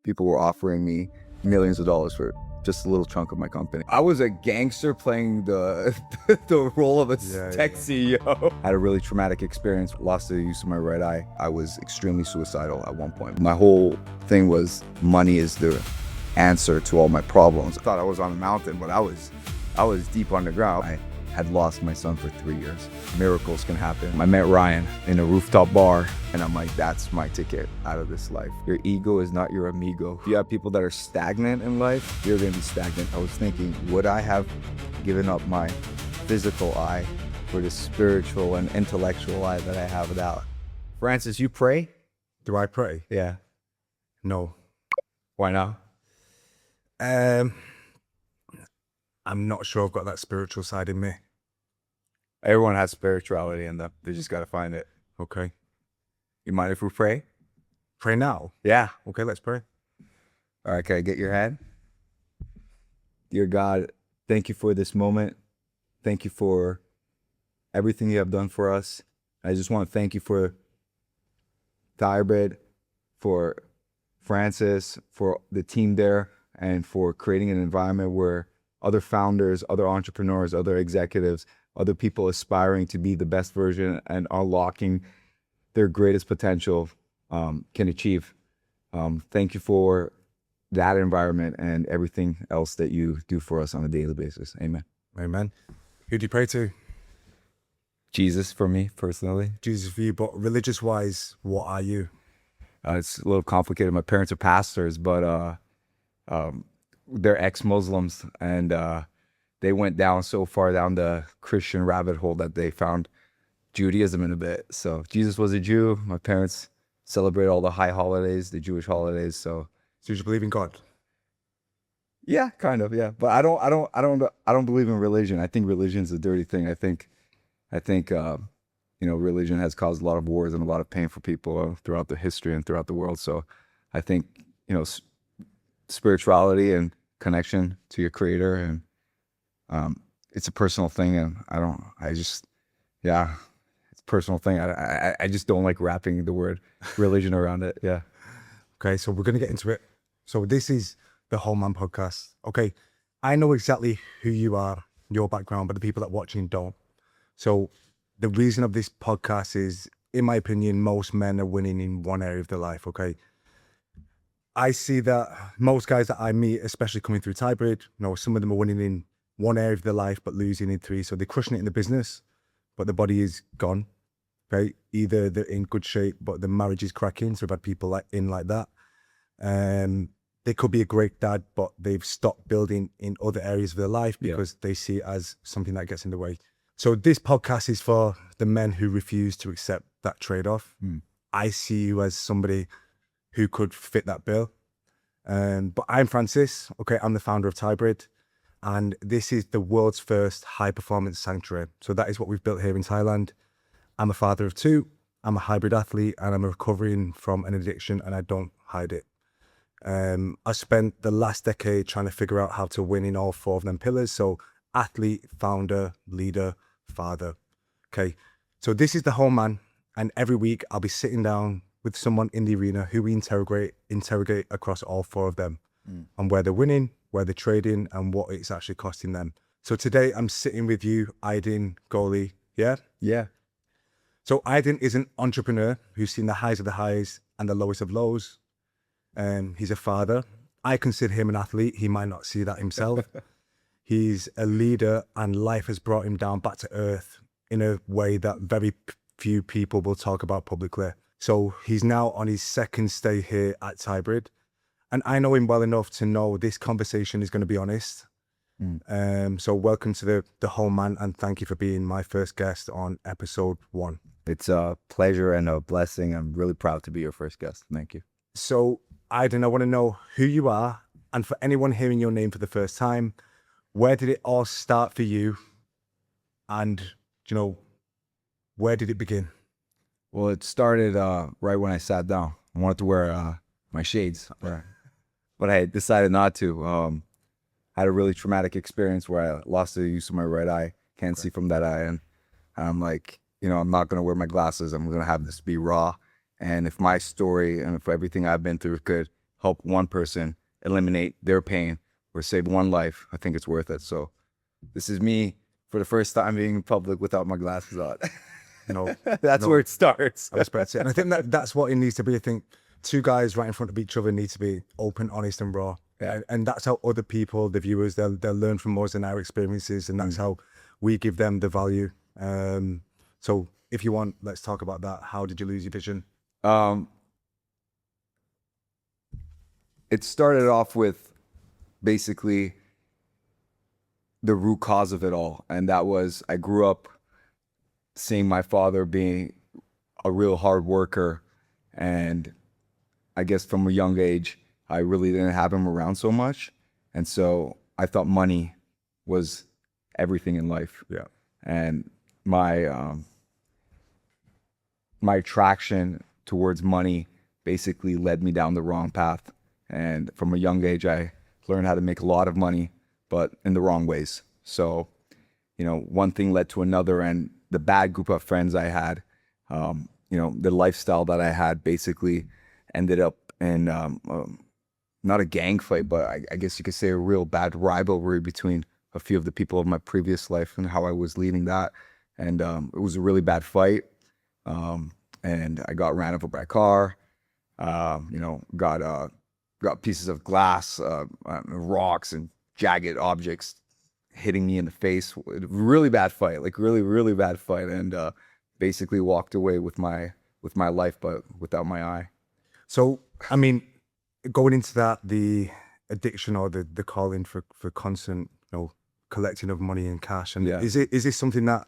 People were offering me millions of dollars for just a little chunk of my company. I was a gangster playing the the role of a tech CEO. I had a really traumatic experience, lost the use of my right eye. I was extremely suicidal at one point. My whole thing was money is the answer to all my problems. I thought I was on a mountain, but I was deep underground. I had lost my son for 3 years. Miracles can happen. I met Ryan in a rooftop bar, and I'm like, that's my ticket out of this life. Your ego is not your amigo. If you have people that are stagnant in life, you're gonna be stagnant. I was thinking, would I have given up my physical eye for the spiritual and intellectual eye that I have now? Francis, you pray? Do I pray? Yeah. No. Why not? I'm not sure I've got that spiritual side in me. Everyone has spirituality in them. They just gotta find it. Okay. You mind if we pray? Pray now? Yeah. Okay, let's pray. All right, can I get your hand? Dear God, thank you for this moment. Thank you for everything you have done for us. I just want to thank you for Thybrid, for Francis, for the team there, and for creating an environment where other founders, other entrepreneurs, other executives, other people aspiring to be the best version and unlocking their greatest potential can achieve. Thank you for that environment and everything else that you do for us on a daily basis. Amen. Amen. Who do you pray to? Jesus for me personally. Jesus for you, but religious-wise, what are you? It's a little complicated. My parents are pastors, but they're ex-Muslims, and they went down so far down the Christian rabbit hole that they found Judaism in a bit. So Jesus was a Jew. My parents celebrate all the high holidays, the Jewish holidays. So you believe in God? Yeah, kind of, yeah. But I don't believe in religion. I think religion's a dirty thing. I think religion has caused a lot of wars and a lot of pain for people throughout the history and throughout the world. So I think, spirituality and connection to your creator, and it's a personal thing, and it's a personal thing. I just don't like wrapping the word religion around it. Yeah. Okay, so we're going to get into it. So this is the Whole Man podcast. Okay, I know exactly who you are, your background, but the people that are watching don't. So the reason of this podcast is, in my opinion, most men are winning in one area of their life, okay? I see that most guys that I meet, especially coming through Thybrid, some of them are winning in one area of their life, but losing in three. So they're crushing it in the business, but the body is gone, okay? Either they're in good shape, but the marriage is cracking. So we've had people like that. They could be a great dad, but they've stopped building in other areas of their life because they see it as something that gets in the way. So this podcast is for the men who refuse to accept that trade-off. I see you as somebody who could fit that bill. But I'm Francis, okay? I'm the founder of Thybrid, and this is the world's first high-performance sanctuary. So that is what we've built here in Thailand. I'm a father of two, I'm a hybrid athlete, and I'm recovering from an addiction, and I don't hide it. I spent the last decade trying to figure out how to win in all four of them pillars. So athlete, founder, leader, father. Okay, so this is the Whole Man, and every week I'll be sitting down with someone in the arena who we interrogate across all four of them and where they're winning, where they're trading, and what it's actually costing them. So today I'm sitting with you, Idin Goli. Yeah? Yeah. So Idin is an entrepreneur who's seen the highs of the highs and the lowest of lows. He's a father. I consider him an athlete. He might not see that himself. He's a leader, and life has brought him down back to earth in a way that very few people will talk about publicly. So he's now on his second stay here at Thybrid, and I know him well enough to know this conversation is going to be honest. So welcome to the Whole Man, and thank you for being my first guest on episode 1. It's a pleasure and a blessing. I'm really proud to be your first guest. Thank you. So Idin, I want to know who you are, and for anyone hearing your name for the first time, where did it all start for you? And, where did it begin? Well, it started right when I sat down. I wanted to wear my shades, but I decided not to. I had a really traumatic experience where I lost the use of my right eye. Can't see from that eye. And I'm like, I'm not going to wear my glasses. I'm going to have this be raw. And if my story and if everything I've been through could help one person eliminate their pain or save one life, I think it's worth it. So this is me for the first time being in public without my glasses on. No, That's where it starts. I respect it. And I think that's what it needs to be. I think two guys right in front of each other need to be open, honest, and raw. Yeah. And that's how other people, the viewers, they'll learn from us and our experiences, and that's how we give them the value. So if you want, let's talk about that. How did you lose your vision? It started off with basically the root cause of it all, and that was I grew up seeing my father being a real hard worker, and I guess from a young age I really didn't have him around so much, and so I thought money was everything in life. Yeah. And my my attraction towards money basically led me down the wrong path, and from a young age I learned how to make a lot of money, but in the wrong ways. So, one thing led to another, and the bad group of friends I had, the lifestyle that I had basically ended up in not a gang fight, but I guess you could say a real bad rivalry between a few of the people of my previous life and how I was leading that. And it was a really bad fight. And I got ran over by a car, got pieces of glass, rocks and jagged objects hitting me in the face. Really bad fight, like really, really bad fight. And basically walked away with my life, but without my eye. So, I mean, going into that, the addiction or the calling for constant, collecting of money and cash. And is this something that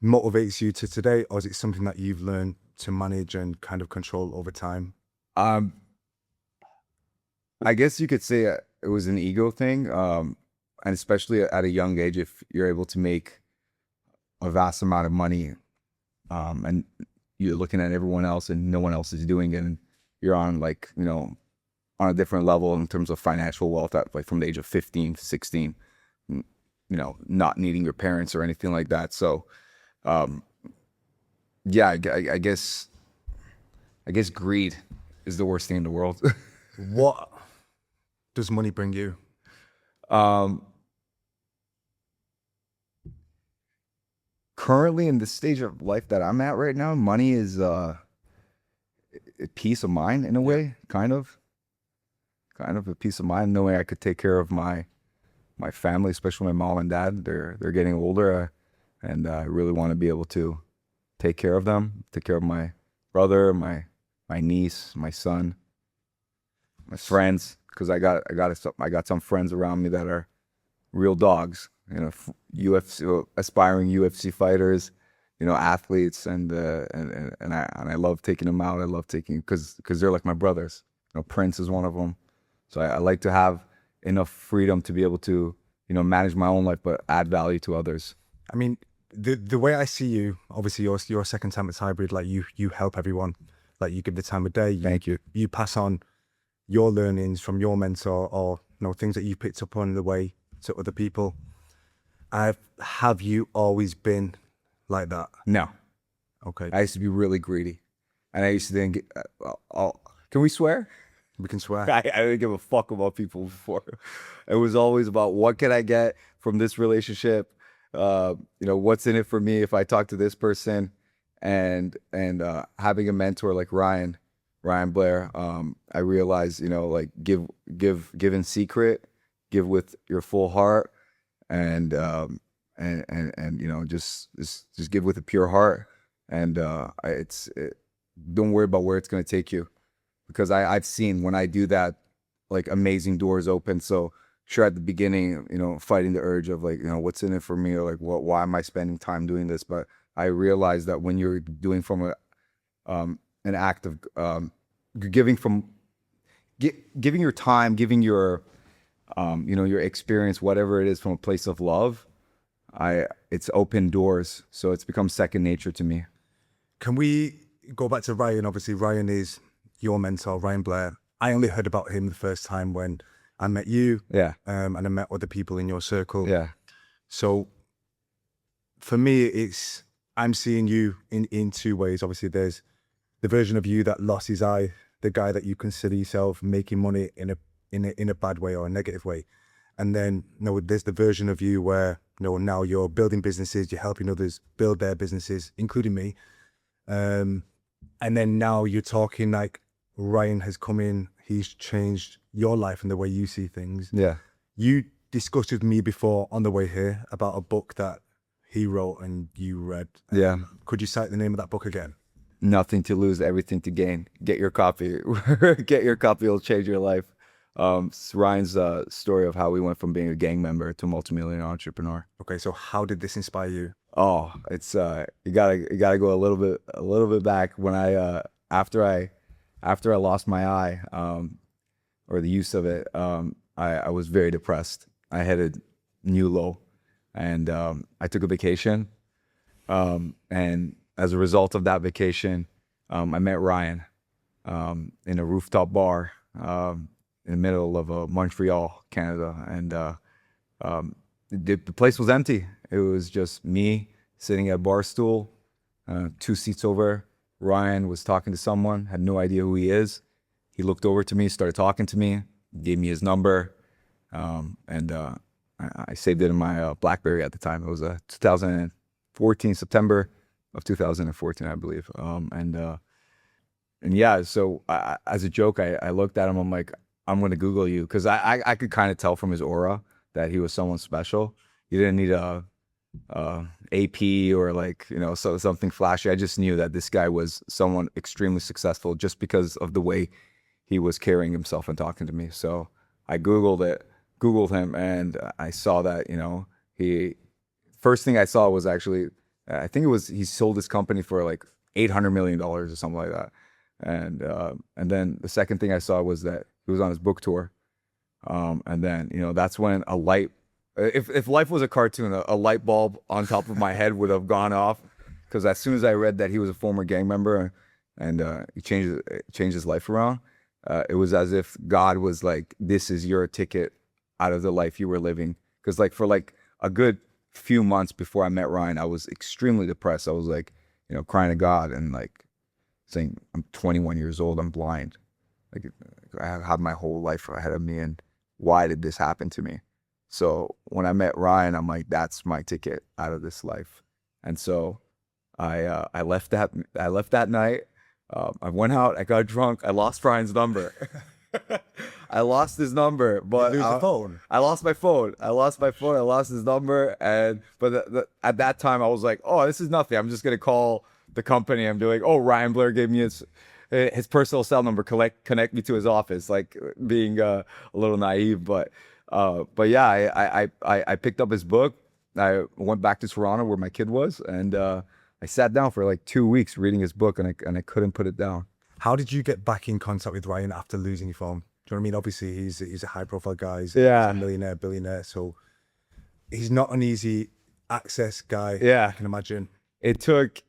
motivates you to today, or is it something that you've learned to manage and kind of control over time? I guess you could say it was an ego thing. And especially at a young age, if you're able to make a vast amount of money, and you're looking at everyone else and no one else is doing it, and you're on on a different level in terms of financial wealth at from the age of 15, 16, not needing your parents or anything like that. So, I guess greed is the worst thing in the world. What does money bring you? Currently in the stage of life that I'm at right now, money is a peace of mind in a way, kind of a peace of mind, knowing I could take care of my family, especially my mom and dad. They're getting older, and I really want to be able to take care of them, take care of my brother, my niece, my son, my friends, because I got some friends around me that are real dogs, UFC aspiring UFC fighters, athletes, and I love taking them out. I love taking because they're like my brothers. Prince is one of them. So I like to have enough freedom to be able to manage my own life, but add value to others. I mean, the way I see you, obviously you're a second time it's hybrid. Like you help everyone, like you give the time of day. Thank you. You pass on your learnings from your mentor, or things that you picked up on the way to other people. Have you always been like that? No. Okay. I used to be really greedy, and I used to think, can we swear? We can swear. I didn't give a fuck about people before. It was always about what can I get from this relationship? What's in it for me if I talk to this person? And having a mentor like Ryan Blair, I realized, give in secret, give with your full heart, and just give with a pure heart, and don't worry about where it's going to take you, because I've seen when I do that, like, amazing doors open. So sure, at the beginning, fighting the urge of what's in it for me, or why am I spending time doing this? But I realized that when you're doing from an act of giving your time, giving your your experience, whatever it is, from a place of love, it's open doors. So it's become second nature to me. Can we go back to Ryan? Obviously, Ryan is your mentor, Ryan Blair. I only heard about him the first time when I met you. Yeah. And I met other people in your circle. Yeah. So for me, I'm seeing you in two ways. Obviously, there's the version of you that lost his eye, the guy that you consider yourself making money in a bad way or a negative way. And then, there's the version of you where, now you're building businesses, you're helping others build their businesses, including me. And then now you're talking like Ryan has come in, he's changed your life and the way you see things. Yeah. You discussed with me before on the way here about a book that he wrote and you read. Yeah. Could you cite the name of that book again? Nothing to lose, everything to gain. Get your copy. Get your copy. It'll change your life. It's Ryan's story of how we went from being a gang member to a multimillionaire entrepreneur. Okay, so how did this inspire you? Oh, it's you gotta go a little bit back when after I lost my eye, or the use of it, I was very depressed. I had a new low, and I took a vacation, and as a result of that vacation, I met Ryan in a rooftop bar in the middle of Montreal, Canada, and the place was empty. It was just me sitting at a bar stool, 2 seats over. Ryan was talking to someone, had no idea who he is. He looked over to me, started talking to me, gave me his number, and I saved it in my BlackBerry at the time. It was 2014, September of 2014, I believe. And yeah, so as a joke, I looked at him. I'm like, I'm going to Google you, because I could kind of tell from his aura that he was someone special. He didn't need a AP or like, something flashy. I just knew that this guy was someone extremely successful just because of the way he was carrying himself and talking to me. So I Googled him, and I saw that, first thing I saw was actually, I think it was, he sold his company for like $800 million or something like that. And then the second thing I saw was that he was on his book tour. And then, that's when if life was a cartoon, a light bulb on top of my head would have gone off. Because as soon as I read that he was a former gang member and he changed his life around, it was as if God was like, this is your ticket out of the life you were living. Because for a good few months before I met Ryan, I was extremely depressed. I was like, crying to God and like saying, I'm 21 years old, I'm blind. Like, I have my whole life ahead of me, and why did this happen to me? So when I met Ryan, I'm like, that's my ticket out of this life. And so I left that night. I went out, I got drunk, I lost Ryan's number. I lost his number, but you lose the phone? I lost my phone. I lost his number, but at that time I was like, oh, this is nothing. I'm just gonna call the company. I'm doing, oh, Ryan Blair gave me his personal cell number. Connect me to his office. Like being a little naive, but yeah, I picked up his book. I went back to Toronto where my kid was, and I sat down for like 2 weeks reading his book, and I couldn't put it down. How did you get back in contact with Ryan after losing your phone? Do you know what I mean? Obviously, he's a high-profile guy. He's a millionaire, billionaire. So he's not an easy access guy. Yeah, I can imagine. It took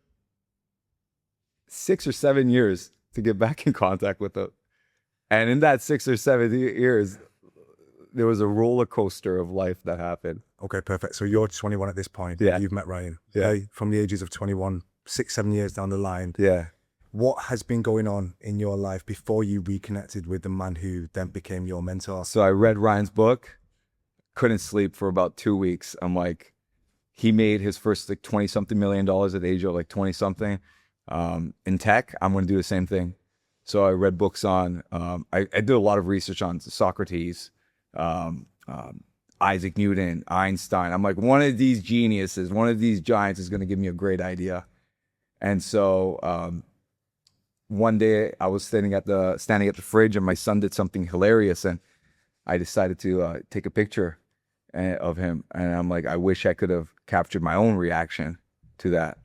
6 or 7 years to get back in contact with him, and in that 6 or 7 years, there was a roller coaster of life that happened. Okay, perfect. So you're 21 at this point. Yeah, you've met Ryan. Yeah, okay? From the ages of 21, 6, 7 years down the line. Yeah. What has been going on in your life before you reconnected with the man who then became your mentor? So I read Ryan's book, couldn't sleep for about 2 weeks. I'm like, he made his first like 20-something million dollars at the age of like 20-something in tech. I'm going to do the same thing. So I read books on, I did a lot of research on Socrates, Isaac Newton, Einstein. I'm like, one of these geniuses, one of these giants is going to give me a great idea. And so one day I was standing at the fridge, and my son did something hilarious, and I decided to take a picture of him. And I'm like, I wish I could have captured my own reaction to that.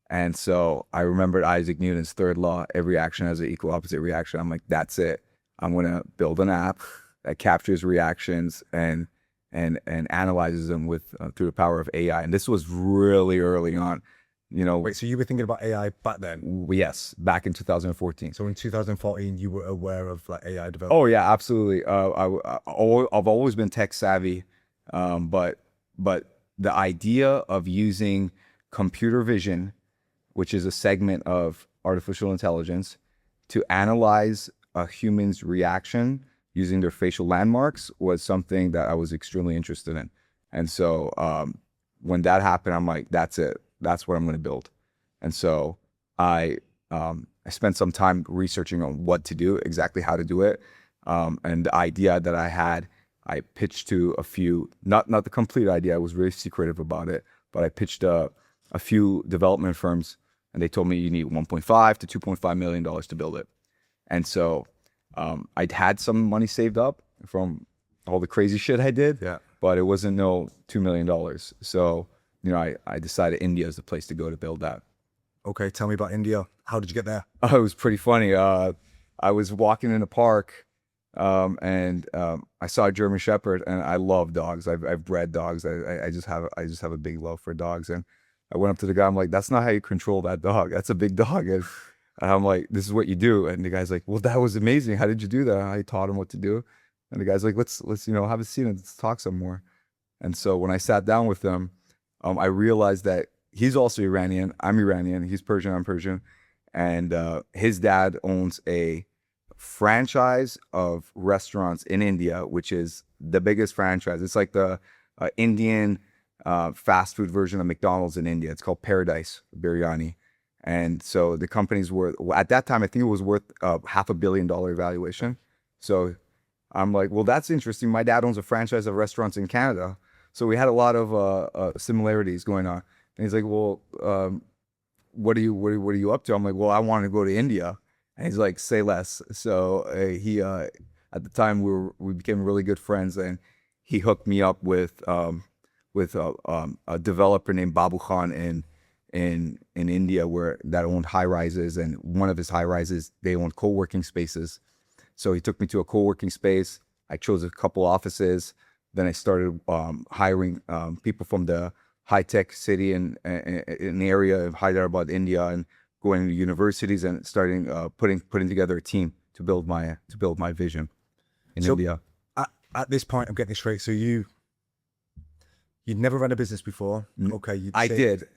And so I remembered Isaac Newton's third law: every action has an equal opposite reaction. I'm like, that's it. I'm gonna build an app that captures reactions and analyzes them through the power of AI. And this was really early on. Wait, so you were thinking about AI back then? Yes, back in 2014. So in 2014, you were aware of like AI development? Oh yeah, absolutely. I've always been tech savvy, but the idea of using computer vision, which is a segment of artificial intelligence, to analyze a human's reaction using their facial landmarks was something that I was extremely interested in. And so when that happened, I'm like, that's it. That's what I'm going to build. And so I spent some time researching on what to do, exactly how to do it. And the idea that I had, I pitched to a few, not the complete idea, I was really secretive about it, but I pitched a few development firms, and they told me you need 1.5 to 2.5 million dollars to build it. And so I'd had some money saved up from all the crazy shit I did, but it wasn't no $2 million. So, you know, I decided India is the place to go to build that. Okay, tell me about India. How did you get there? Oh, it was pretty funny. I was walking in a park, and I saw a German Shepherd, and I love dogs. I've bred dogs. I just have a big love for dogs. And I went up to the guy. I'm like, that's not how you control that dog. That's a big dog. And I'm like, this is what you do. And the guy's like, well, that was amazing. How did you do that? I taught him what to do. And the guy's like, let's have a seat and let's talk some more. And so when I sat down with him, I realized that he's also Iranian. I'm Iranian. He's Persian. I'm Persian. And his dad owns a franchise of restaurants in India, which is the biggest franchise. It's like the Indian fast food version of McDonald's in India. It's called Paradise Biryani. And so the company's worth, at that time, I think it was worth $500 million valuation. So I'm like, well, that's interesting. My dad owns a franchise of restaurants in Canada. So we had a lot of similarities going on. And he's like, well, what are you up to? I'm like, well, I want to go to India. And he's like, say less. So he at the time we became really good friends, and he hooked me up with a developer named Babu Khan in India, that owned high rises, and one of his high rises, they owned co-working spaces. So he took me to a co-working space. I chose a couple offices. Then I started hiring people from the high-tech city in an area of Hyderabad, India, and going to universities and starting putting together a team to build my vision in India. At this point, I'm getting this straight. So you'd never run a business before. Okay, I did.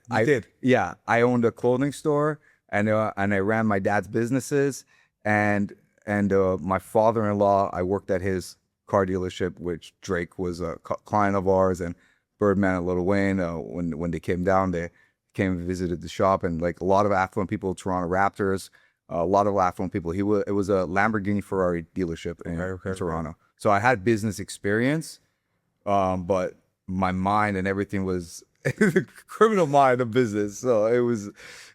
Yeah, I owned a clothing store, and I ran my dad's businesses, and my father-in-law, I worked at his car dealership, which Drake was a client of ours, and Birdman and Lil Wayne. When they came down, they came and visited the shop, and like a lot of affluent people, Toronto Raptors, a lot of affluent people. It was a Lamborghini Ferrari dealership in Toronto. So I had business experience, but my mind and everything was the criminal mind of business. So it was,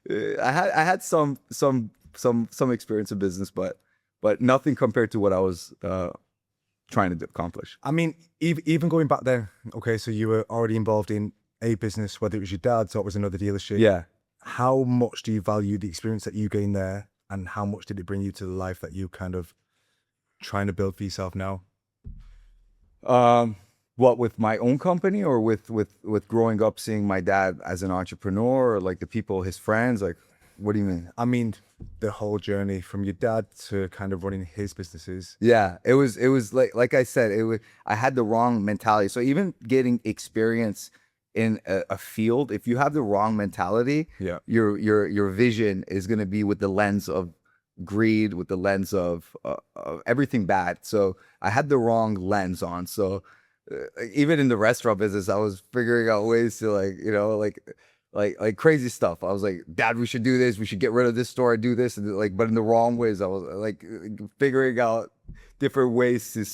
I had some experience in business, but nothing compared to what I was trying to accomplish. I mean, even going back then, okay, so you were already involved in a business, whether it was your dad's or it was another dealership. Yeah. How much do you value the experience that you gained there, and how much did it bring you to the life that you kind of trying to build for yourself now? What, with my own company, or with growing up seeing my dad as an entrepreneur, or like the people, his friends? Like, what do you mean? I mean, the whole journey from your dad to kind of running his businesses. Yeah, it was like I said, I had the wrong mentality. So even getting experience in a field, if you have the wrong mentality, your vision is going to be with the lens of greed, with the lens of everything bad. So I had the wrong lens on. So even in the restaurant business, I was figuring out ways to like crazy stuff. I was like, Dad, we should do this. We should get rid of this store and do this, and like, but in the wrong ways. I was like figuring out different ways to,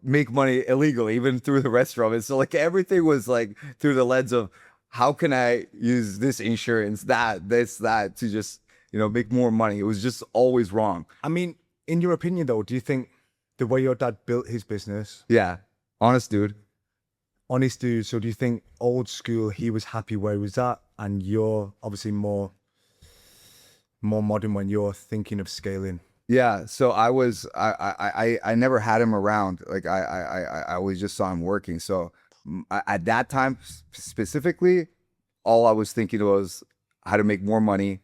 make money illegally, even through the restaurant. And so like everything was like through the lens of how can I use this insurance, that to just, make more money. It was just always wrong. I mean, in your opinion though, do you think the way your dad built his business? Yeah. Honest dude. So do you think old school, he was happy where he was at, and you're obviously more modern when you're thinking of scaling? Yeah. So I never had him around. Like I always just saw him working. So at that time specifically, all I was thinking was how to make more money,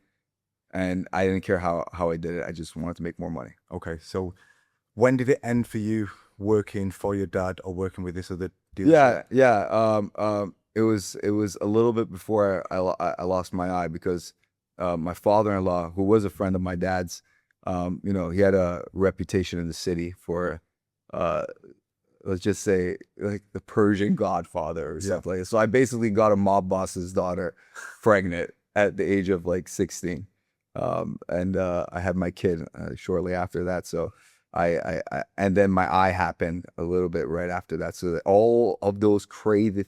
and I didn't care how I did it. I just wanted to make more money. Okay. So when did it end for you working for your dad or working with this other dealership? Yeah. It was a little bit before I lost my eye, because my father-in-law, who was a friend of my dad's, You know, he had a reputation in the city for, uh, let's just say, like the Persian Godfather or something like that. So I basically got a mob boss's daughter pregnant at the age of like 16. And I had my kid shortly after that. So and then my eye happened a little bit right after that. So that all of those crazy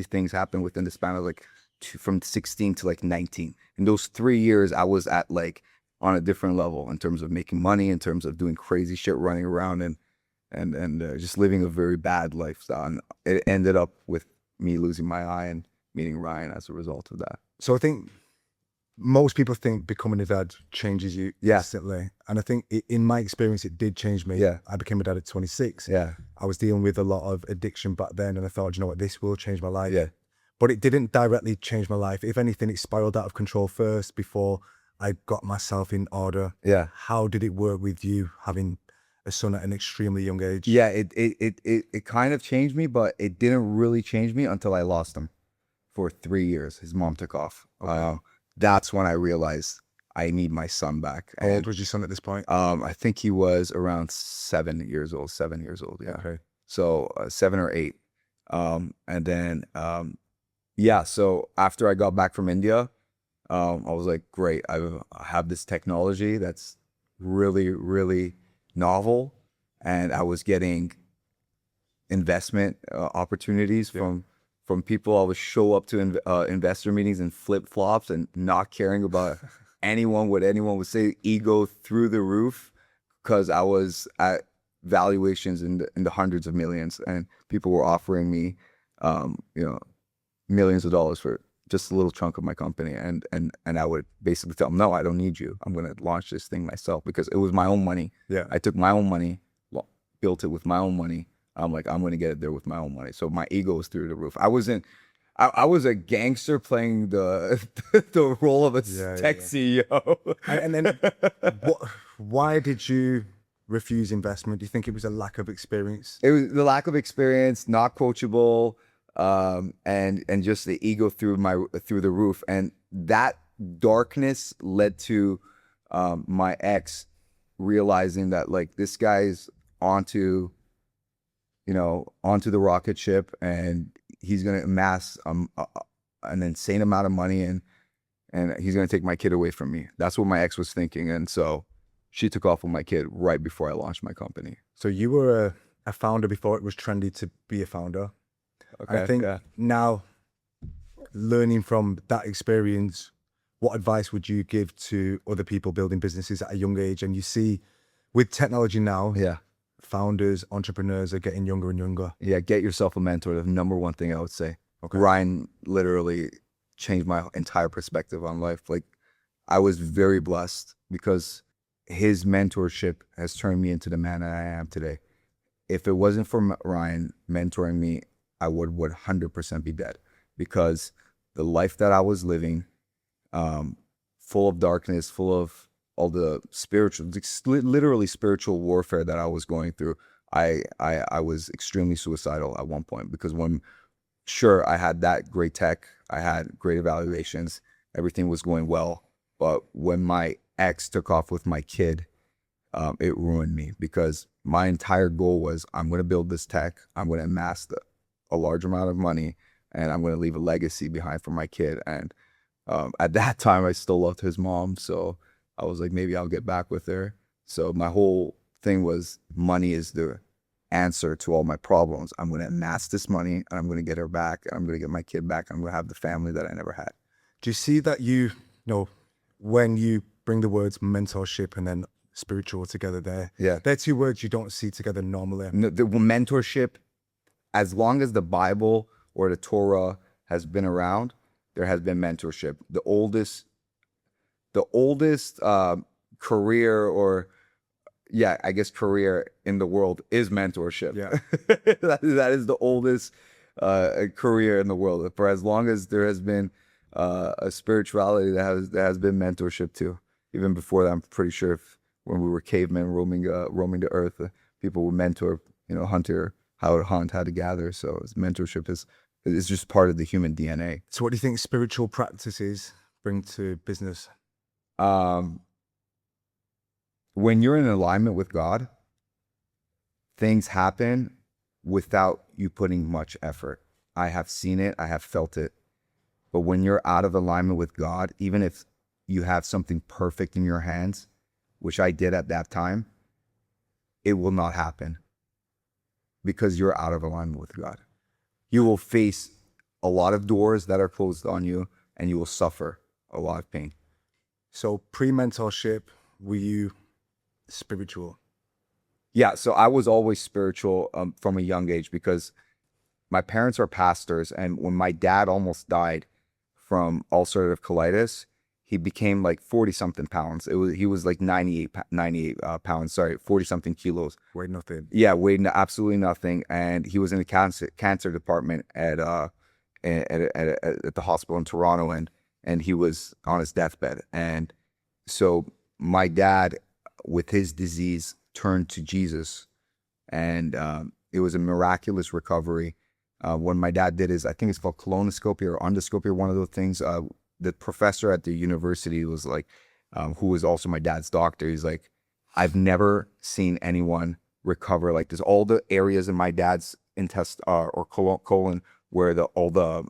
things happened within the span of like from 16 to like 19. In those 3 years, I was at like on a different level in terms of making money, in terms of doing crazy shit, running around and just living a very bad lifestyle. And it ended up with me losing my eye and meeting Ryan as a result of that. So I think most people think becoming a dad changes you instantly. And I think in my experience, it did change me. Yeah. I became a dad at 26. Yeah. I was dealing with a lot of addiction back then. And I thought, you know what, this will change my life. Yeah. But it didn't directly change my life. If anything, it spiraled out of control first before I got myself in order. Yeah. How did it work with you having a son at an extremely young age? Yeah, it kind of changed me, but it didn't really change me until I lost him for 3 years. His mom took off. Okay. That's when I realized I need my son back. How old was your son at this point? I think he was around 7 years old. 7 years old. Yeah. Okay. So 7 or 8. And then yeah. So after I got back from India, I was like, great. I have this technology that's really novel, and I was getting investment opportunities from people. I would show up to investor meetings in flip flops and not caring about what anyone would say. Ego through the roof, because I was at valuations in the hundreds of millions, and people were offering me, you know, millions of dollars for just a little chunk of my company, and I would basically tell them, no, I don't need you. I'm going to launch this thing myself, because it was my own money. Yeah. I took my own money, built it with my own money. I'm like, I'm going to get it there with my own money. So my ego was through the roof. I was a gangster playing the the role of a tech CEO. And then why did you refuse investment? Do you think it was a lack of experience? It was the lack of experience, not coachable, and just the ego through the roof. And that darkness led to my ex realizing that, like, this guy's onto the rocket ship, and he's going to amass an insane amount of money, and he's going to take my kid away from me. That's what my ex was thinking. And so she took off with my kid right before I launched my company. So you were a founder before it was trendy to be a founder. Okay. I think now, learning from that experience, what advice would you give to other people building businesses at a young age? And you see with technology now, founders, entrepreneurs are getting younger and younger. Yeah, get yourself a mentor. The number one thing I would say. Okay. Ryan literally changed my entire perspective on life. Like, I was very blessed because his mentorship has turned me into the man that I am today. If it wasn't for Ryan mentoring me, I would 100% be dead, because the life that I was living, full of darkness, full of all the literally spiritual warfare that I was going through, I was extremely suicidal at one point, because sure, I had that great tech, I had great evaluations, everything was going well, but when my ex took off with my kid, it ruined me, because my entire goal was, I'm going to build this tech, I'm going to amass a large amount of money, and I'm going to leave a legacy behind for my kid. And at that time, I still loved his mom, so I was like, maybe I'll get back with her. So my whole thing was, money is the answer to all my problems. I'm going to amass this money, and I'm going to get her back, and I'm going to get my kid back, and I'm going to have the family that I never had. Do you see that when you bring the words mentorship and then spiritual together there, they're two words you don't see together normally? No, the mentorship, as long as the Bible or the Torah has been around, there has been mentorship. The oldest career, or I guess career in the world, is mentorship. Yeah. that is the oldest career in the world. For as long as there has been a spirituality, there has been mentorship too. Even before that, I'm pretty sure when we were cavemen roaming the earth, people would mentor, hunter, how to hunt, how to gather. So mentorship is just part of the human DNA. So what do you think spiritual practices bring to business? when you're in alignment with God, things happen without you putting much effort. I have seen it, I have felt it. But when you're out of alignment with God, even if you have something perfect in your hands, which I did at that time, it will not happen because you're out of alignment with God. You will face a lot of doors that are closed on you, and you will suffer a lot of pain. So pre-mentorship, were you spiritual? Yeah, so I was always spiritual from a young age because my parents are pastors, and when my dad almost died from ulcerative colitis, he became like 40 something pounds. He was like 98 pounds, sorry, 40 something kilos. Weighed nothing. Yeah, weighed absolutely nothing, and he was in the cancer department at the hospital in Toronto, and he was on his deathbed. And so my dad, with his disease, turned to Jesus, and it was a miraculous recovery. When my dad did his, I think it's called colonoscopy or endoscopy or one of those things, the professor at the university was like, who was also my dad's doctor, he's like, I've never seen anyone recover like this. All the areas in my dad's intestine or colon where all the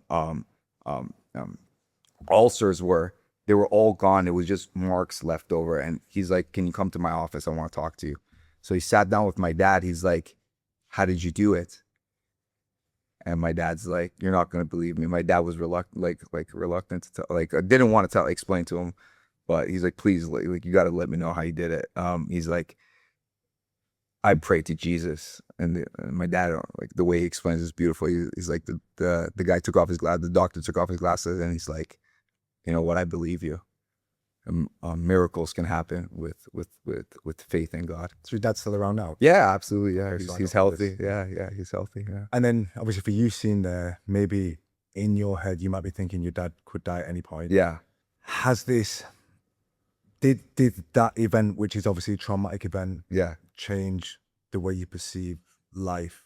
ulcers were, they were all gone. It was just marks left over. And he's like, can you come to my office? I want to talk to you. So he sat down with my dad. He's like, how did you do it? And my dad's like, you're not going to believe me. My dad was reluctant to tell, like, I didn't want to explain to him, but he's like, please, like you got to let me know how you did it. He's like, I prayed to Jesus. And my dad, like the way he explains is beautiful. He's like, the guy took off his glasses, the doctor took off his glasses, and he's like, you know what, I believe you. Miracles can happen with faith in God. So your dad's still around now? Yeah, absolutely. Yeah, he's healthy. Yeah, he's healthy. Yeah. And then obviously for you seeing there, maybe in your head, you might be thinking your dad could die at any point. Yeah. Did that event, which is obviously a traumatic event, Yeah, change the way you perceive life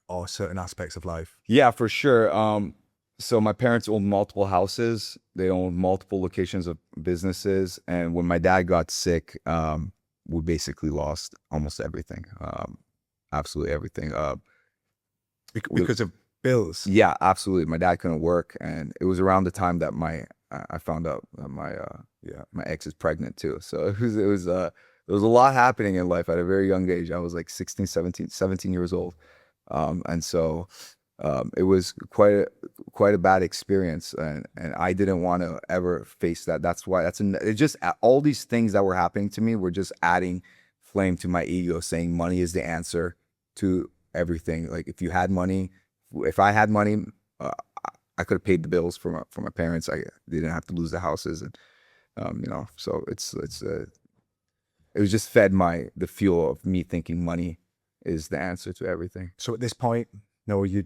or certain aspects of life? Yeah, for sure. So my parents owned multiple houses. They owned multiple locations of businesses. And when my dad got sick, we basically lost almost everything. Absolutely everything. Because of bills? Yeah, absolutely. My dad couldn't work. And it was around the time that I found out that my ex is pregnant too. So it was a lot happening in life at a very young age. I was like 16, 17 years old. And so it was quite a bad experience, and I didn't want to ever face that. That's why it just all these things that were happening to me were just adding flame to my ego, saying money is the answer to everything. Like if I had money, I could have paid the bills for my parents. I didn't have to lose the houses, and so it was just fed the fuel of me thinking money is the answer to everything. So at this point, no, your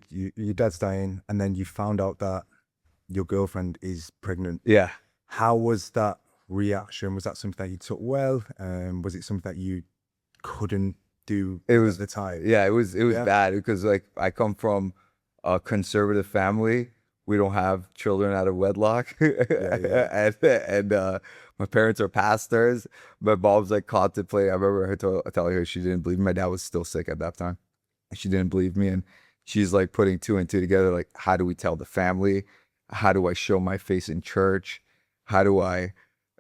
dad's dying, and then you found out that your girlfriend is pregnant. Yeah. How was that reaction? Was that something that you took well? Was it something that you couldn't do at the time? Yeah, it was bad because like I come from a conservative family. We don't have children out of wedlock. And my parents are pastors. My mom's like contemplating. I remember her telling her she didn't believe me. My dad was still sick at that time. She didn't believe me, and she's like putting two and two together. Like, how do we tell the family? How do I show my face in church? How do I,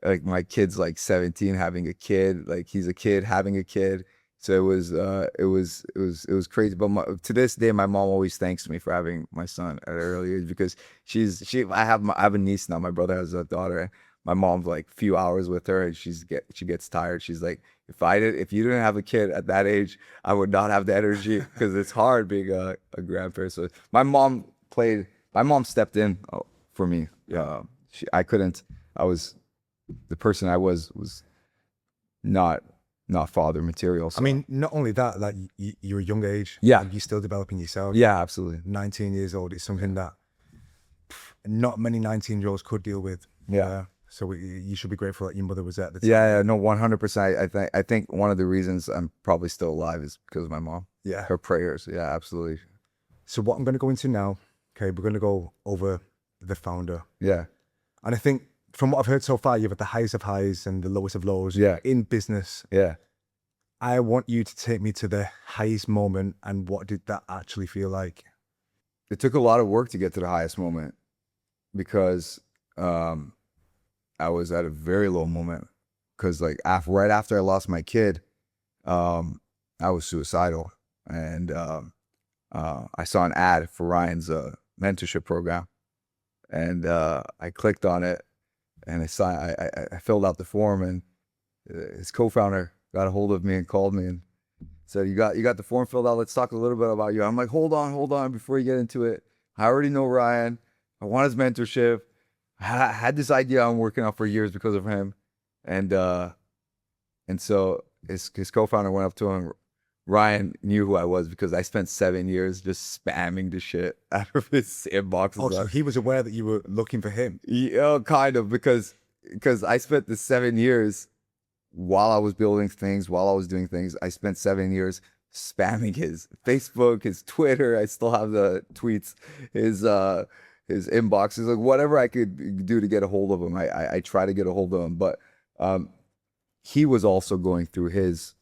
like, my kid's like 17 having a kid, like he's a kid having a kid. So it was crazy. But to this day, my mom always thanks me for having my son at an early age because I have a niece now. My brother has a daughter. And my mom's like few hours with her, and she gets tired. She's like, if you didn't have a kid at that age, I would not have the energy because it's hard being a grandparent. So my mom stepped in for me. I couldn't. The person I was not father material. So. I mean, not only that, like you're a young age. Yeah. And you're still developing yourself. Yeah, absolutely. 19 years old is something that not many 19-year-olds could deal with. Yeah. So you should be grateful that your mother was at the time. Yeah, no, 100%. I think one of the reasons I'm probably still alive is because of my mom. Yeah. Her prayers. Yeah, absolutely. So what I'm going to go into now, okay, we're going to go over the founder. Yeah. And I think from what I've heard so far, you've had the highest of highs and the lowest of lows Yeah. in business. Yeah. I want you to take me to the highest moment, and what did that actually feel like? It took a lot of work to get to the highest moment because I was at a very low moment because like right after I lost my kid, I was suicidal, and I saw an ad for Ryan's mentorship program, and I clicked on it, and I filled out the form, and his co-founder got a hold of me and called me and said, you got the form filled out. Let's talk a little bit about you. I'm like, hold on before you get into it. I already know Ryan. I want his mentorship. I had this idea I'm working on for years because of him. And so his co-founder went up to him. Ryan knew who I was because I spent 7 years just spamming the shit out of his inbox. Oh, so he was aware that you were looking for him? Yeah, kind of, because I spent the 7 years while I was building things, while I was doing things. I spent 7 years spamming his Facebook, his Twitter. I still have the tweets, his inboxes, like whatever I could do to get a hold of him. I try to get a hold of him, but he was also going through his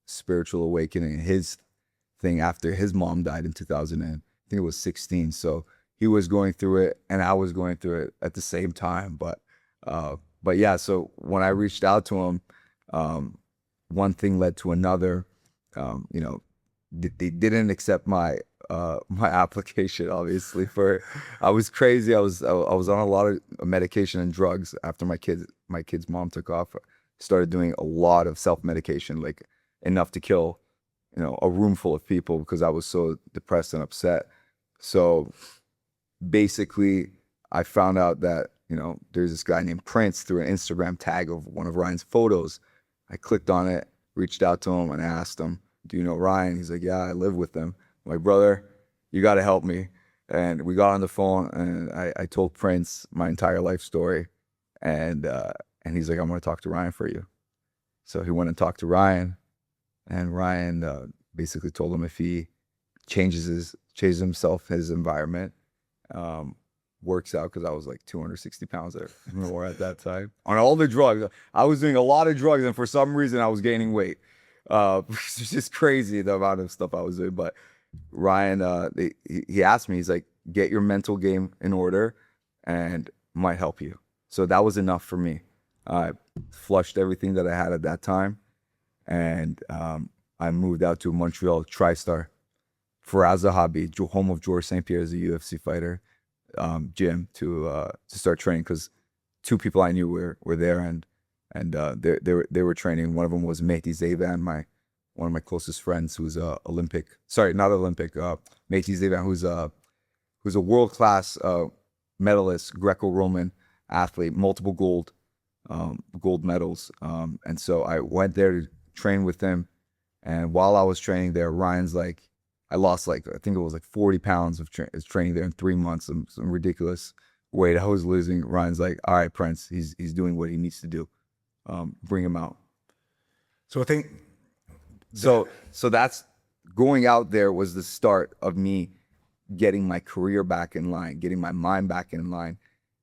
spiritual awakening, his thing after his mom died in 2000, and I think it was 16. So he was going through it, and I was going through it at the same time. But yeah. So when I reached out to him, one thing led to another. They didn't accept my application. Obviously, I was crazy. I was on a lot of medication and drugs after my kid's mom took off. I started doing a lot of self-medication, like enough to kill, a room full of people because I was so depressed and upset. So basically, I found out that, there's this guy named Prince through an Instagram tag of one of Ryan's photos. I clicked on it, reached out to him, and asked him, do you know Ryan? He's like, yeah, I live with him. I'm like, brother, you got to help me. And we got on the phone, and I told Prince my entire life story. And he's like, I'm going to talk to Ryan for you. So he went and talked to Ryan, and Ryan basically told him if he changes himself, his environment, works out, because I was like 260 pounds or more at that time. On all the drugs. I was doing a lot of drugs, and for some reason I was gaining weight. It's just crazy the amount of stuff I was doing. But Ryan, he asked me, he's like, get your mental game in order and might help you. So that was enough for me. I flushed everything that I had at that time, and I moved out to Montreal, TriStar, for as a hobby, home of Georges St. Pierre, is a UFC fighter, gym to start training, because two people I knew were there, and they were training. One of them was Mehdi Zayvan, one of my closest friends, who's not Olympic, Mehdi Zayvan, who's a world-class medalist, Greco-Roman athlete, multiple gold medals. And so I went there to train with him. And while I was training there, Ryan's like, I lost I think it was 40 pounds of training there in 3 months, some ridiculous weight I was losing. Ryan's like, all right, Prince, he's doing what he needs to do. Bring him out. So I think so that's, going out there was the start of me getting my career back in line, getting my mind back in line,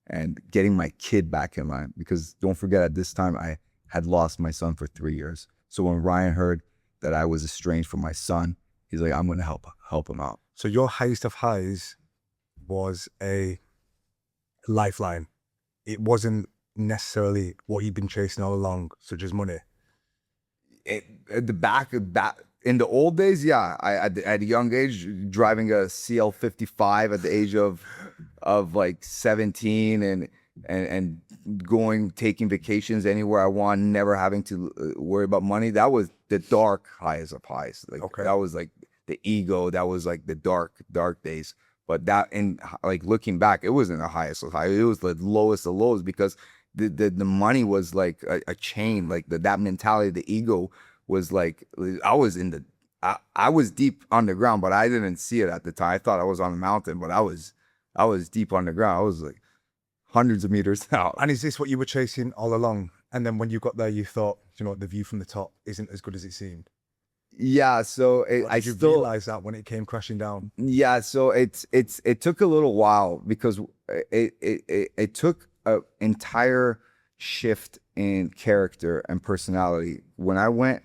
and getting my kid back in line. Because don't forget, at this time I had lost my son for 3 years. So when Ryan heard that I was estranged from my son, he's like, I'm going to help him out. So your highest of highs was a lifeline. It wasn't necessarily what you've been chasing all along, such as money. At the back in the old days, yeah, at a young age, driving a CL55 at the age of 17, and taking vacations anywhere I want, never having to worry about money. That was the dark highs of highs. Okay. That was like the ego. That was like the dark days. But that, and looking back, it wasn't the highest of highs. It was the lowest of lows, because the money was like a chain. Like that mentality, the ego was like, I was deep underground, but I didn't see it at the time. I thought I was on a mountain, but I was deep underground. I was like hundreds of meters out. And is this what you were chasing all along? And then when you got there, you thought, the view from the top isn't as good as it seemed. Yeah. So I still realized that when it came crashing down. Yeah. So it took a little while, because it took an entire shift in character and personality. When I went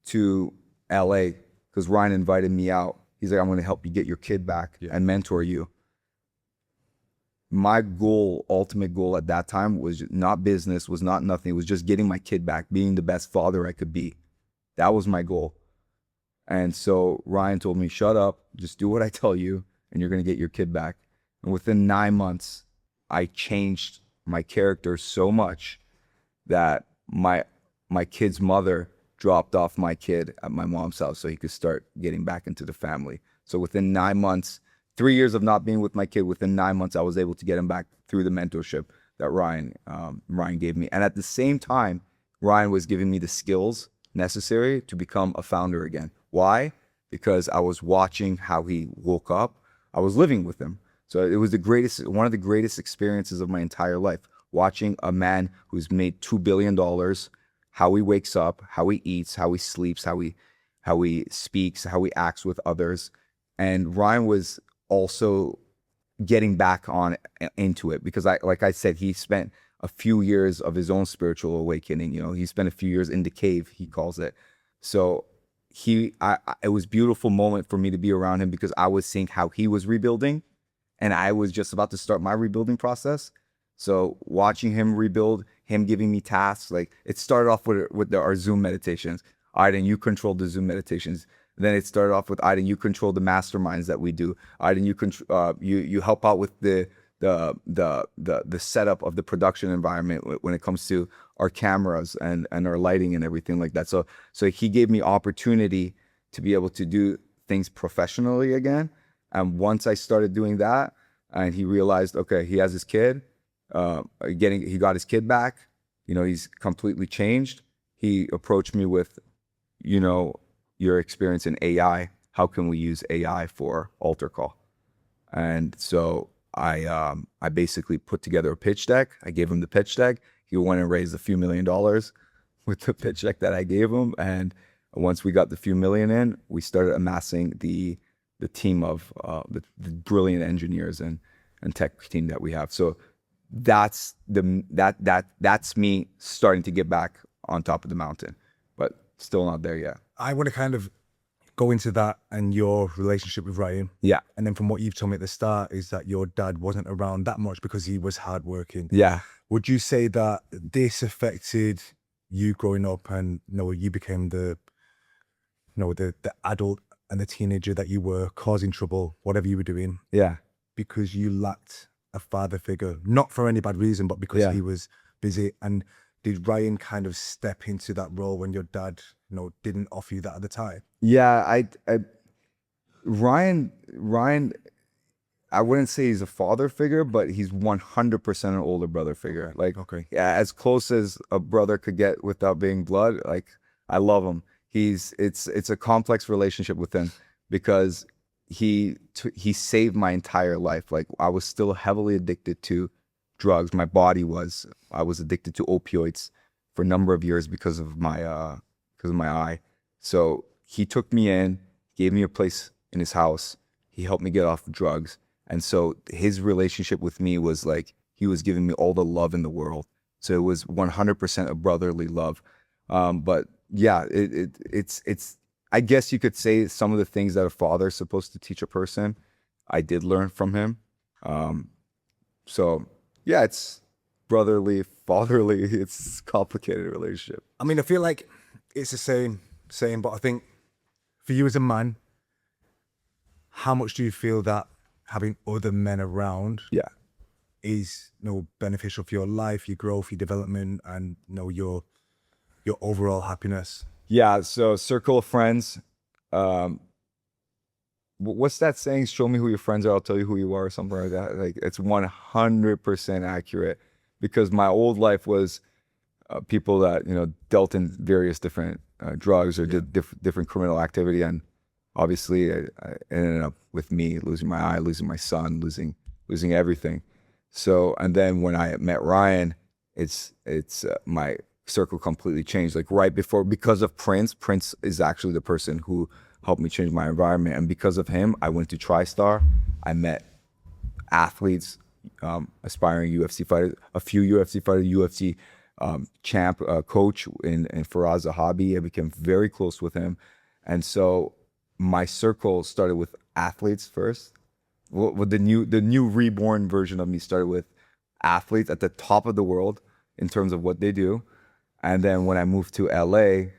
to LA, because Ryan invited me out, he's like, I'm going to help you get your kid back and mentor you. My goal, ultimate goal at that time was not business, was not nothing. It was just getting my kid back, being the best father I could be. That was my goal. And so Ryan told me, shut up, just do what I tell you, and you're going to get your kid back. And within 9 months, I changed my character so much that my kid's mother dropped off my kid at my mom's house so he could start getting back into the family. So within 9 months, 3 years of not being with my kid, within 9 months, I was able to get him back through the mentorship that Ryan gave me. And at the same time, Ryan was giving me the skills necessary to become a founder again. Why? Because I was watching how he woke up. I was living with him. So it was one of the greatest experiences of my entire life, watching a man who's made $2 billion, how he wakes up, how he eats, how he sleeps, how he speaks, how he acts with others. And Ryan was also getting back into it because like I said, he spent a few years of his own spiritual awakening. You know, he spent a few years in the cave, he calls it. So it was a beautiful moment for me to be around him because I was seeing how he was rebuilding and I was just about to start my rebuilding process. So watching him rebuild, him giving me tasks, like it started off with our Zoom meditations. Idin, you control the Zoom meditations. Then it started off with Idin, you control the masterminds that we do. Idin, you help out with the setup of the production environment when it comes to our cameras and our lighting and everything like that. So he gave me opportunity to be able to do things professionally again. And once I started doing that, and he realized, okay, he has his kid, he got his kid back. You know, he's completely changed. He approached me with, you know, your experience in AI. How can we use AI for altar call? And so I basically put together a pitch deck. I gave him the pitch deck. He went and raised a few $1 million with the pitch deck that I gave him. And once we got the few million in, we started amassing the team of the brilliant engineers and tech team that we have. So that's me starting to get back on top of the mountain, but still not there yet. I want to kind of go into that and your relationship with Ryan. Yeah. And then from what you've told me at the start is that your dad wasn't around that much because he was hardworking. Yeah. Would you say that this affected you growing up and you became the adult and the teenager that you were, causing trouble, whatever you were doing? Yeah. Because you lacked a father figure, not for any bad reason, but because he was busy. And did Ryan kind of step into that role when your dad, didn't offer you that at the time? Yeah, Ryan, I wouldn't say he's a father figure, but he's 100% an older brother figure. Like, okay, yeah, as close as a brother could get without being blood. Like, I love him. It's a complex relationship with him because he saved my entire life. Like, I was still heavily addicted to drugs. I was addicted to opioids for a number of years because of my eye. So he took me in, gave me a place in his house. He helped me get off drugs. And so his relationship with me was like, he was giving me all the love in the world. So it was 100% a brotherly love. But yeah, it's, I guess you could say some of the things that a father is supposed to teach a person, I did learn from him. So yeah, it's brotherly, fatherly, it's a complicated relationship. I mean, I feel like it's the same, but I think for you as a man, how much do you feel that having other men around is beneficial for your life, your growth, your development, and your overall happiness? Yeah, so circle of friends. What's that saying? Show me who your friends are, I'll tell you who you are, or something like that. Like, it's 100% accurate because my old life was people that dealt in various different drugs or did different criminal activity, and obviously I ended up with me losing my eye, losing my son, losing everything. So, and then when I met Ryan, it's my circle completely changed. Like right before, because of Prince is actually the person who helped me change my environment, and because of him, I went to TriStar. I met athletes, aspiring UFC fighters, a few UFC fighters, UFC champ, coach in Faraz Zahabi. I became very close with him. And so my circle started with athletes first. Well, the new reborn version of me started with athletes at the top of the world in terms of what they do. And then when I moved to LA,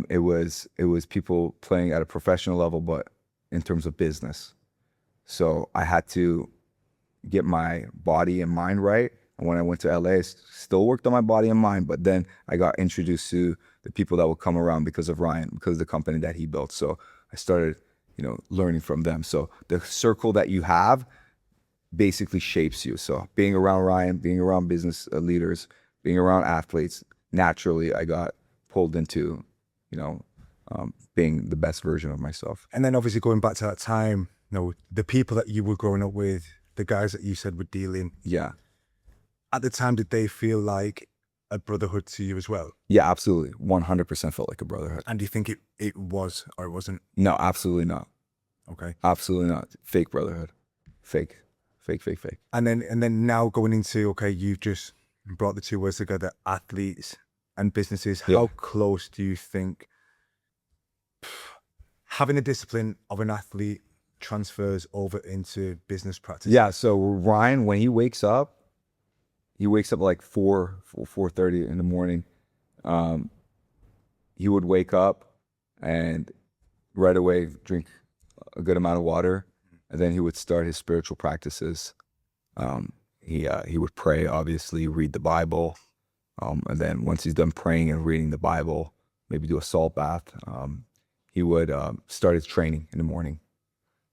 it was people playing at a professional level, but in terms of business. So I had to get my body and mind right. And when I went to LA, I still worked on my body and mind, but then I got introduced to the people that would come around because of Ryan, because of the company that he built. So I started, learning from them. So the circle that you have basically shapes you. So being around Ryan, being around business leaders, being around athletes, naturally I got pulled into, being the best version of myself. And then obviously going back to that time, the people that you were growing up with, the guys that you said were dealing. Yeah. At the time, did they feel like a brotherhood to you as well? Yeah, absolutely. 100% felt like a brotherhood. And do you think it was or it wasn't? No, absolutely not. Okay. Absolutely not. Fake brotherhood. Fake. And then now going into, okay, you've just brought the two words together, athletes and businesses. Yeah. How close do you think having the discipline of an athlete transfers over into business practice? Yeah, so Ryan, when he wakes up like 4:30 in the morning. He would wake up and right away drink a good amount of water, and then he would start his spiritual practices. He would pray, obviously, read the Bible, and then once he's done praying and reading the Bible, maybe do a salt bath. He would start his training in the morning.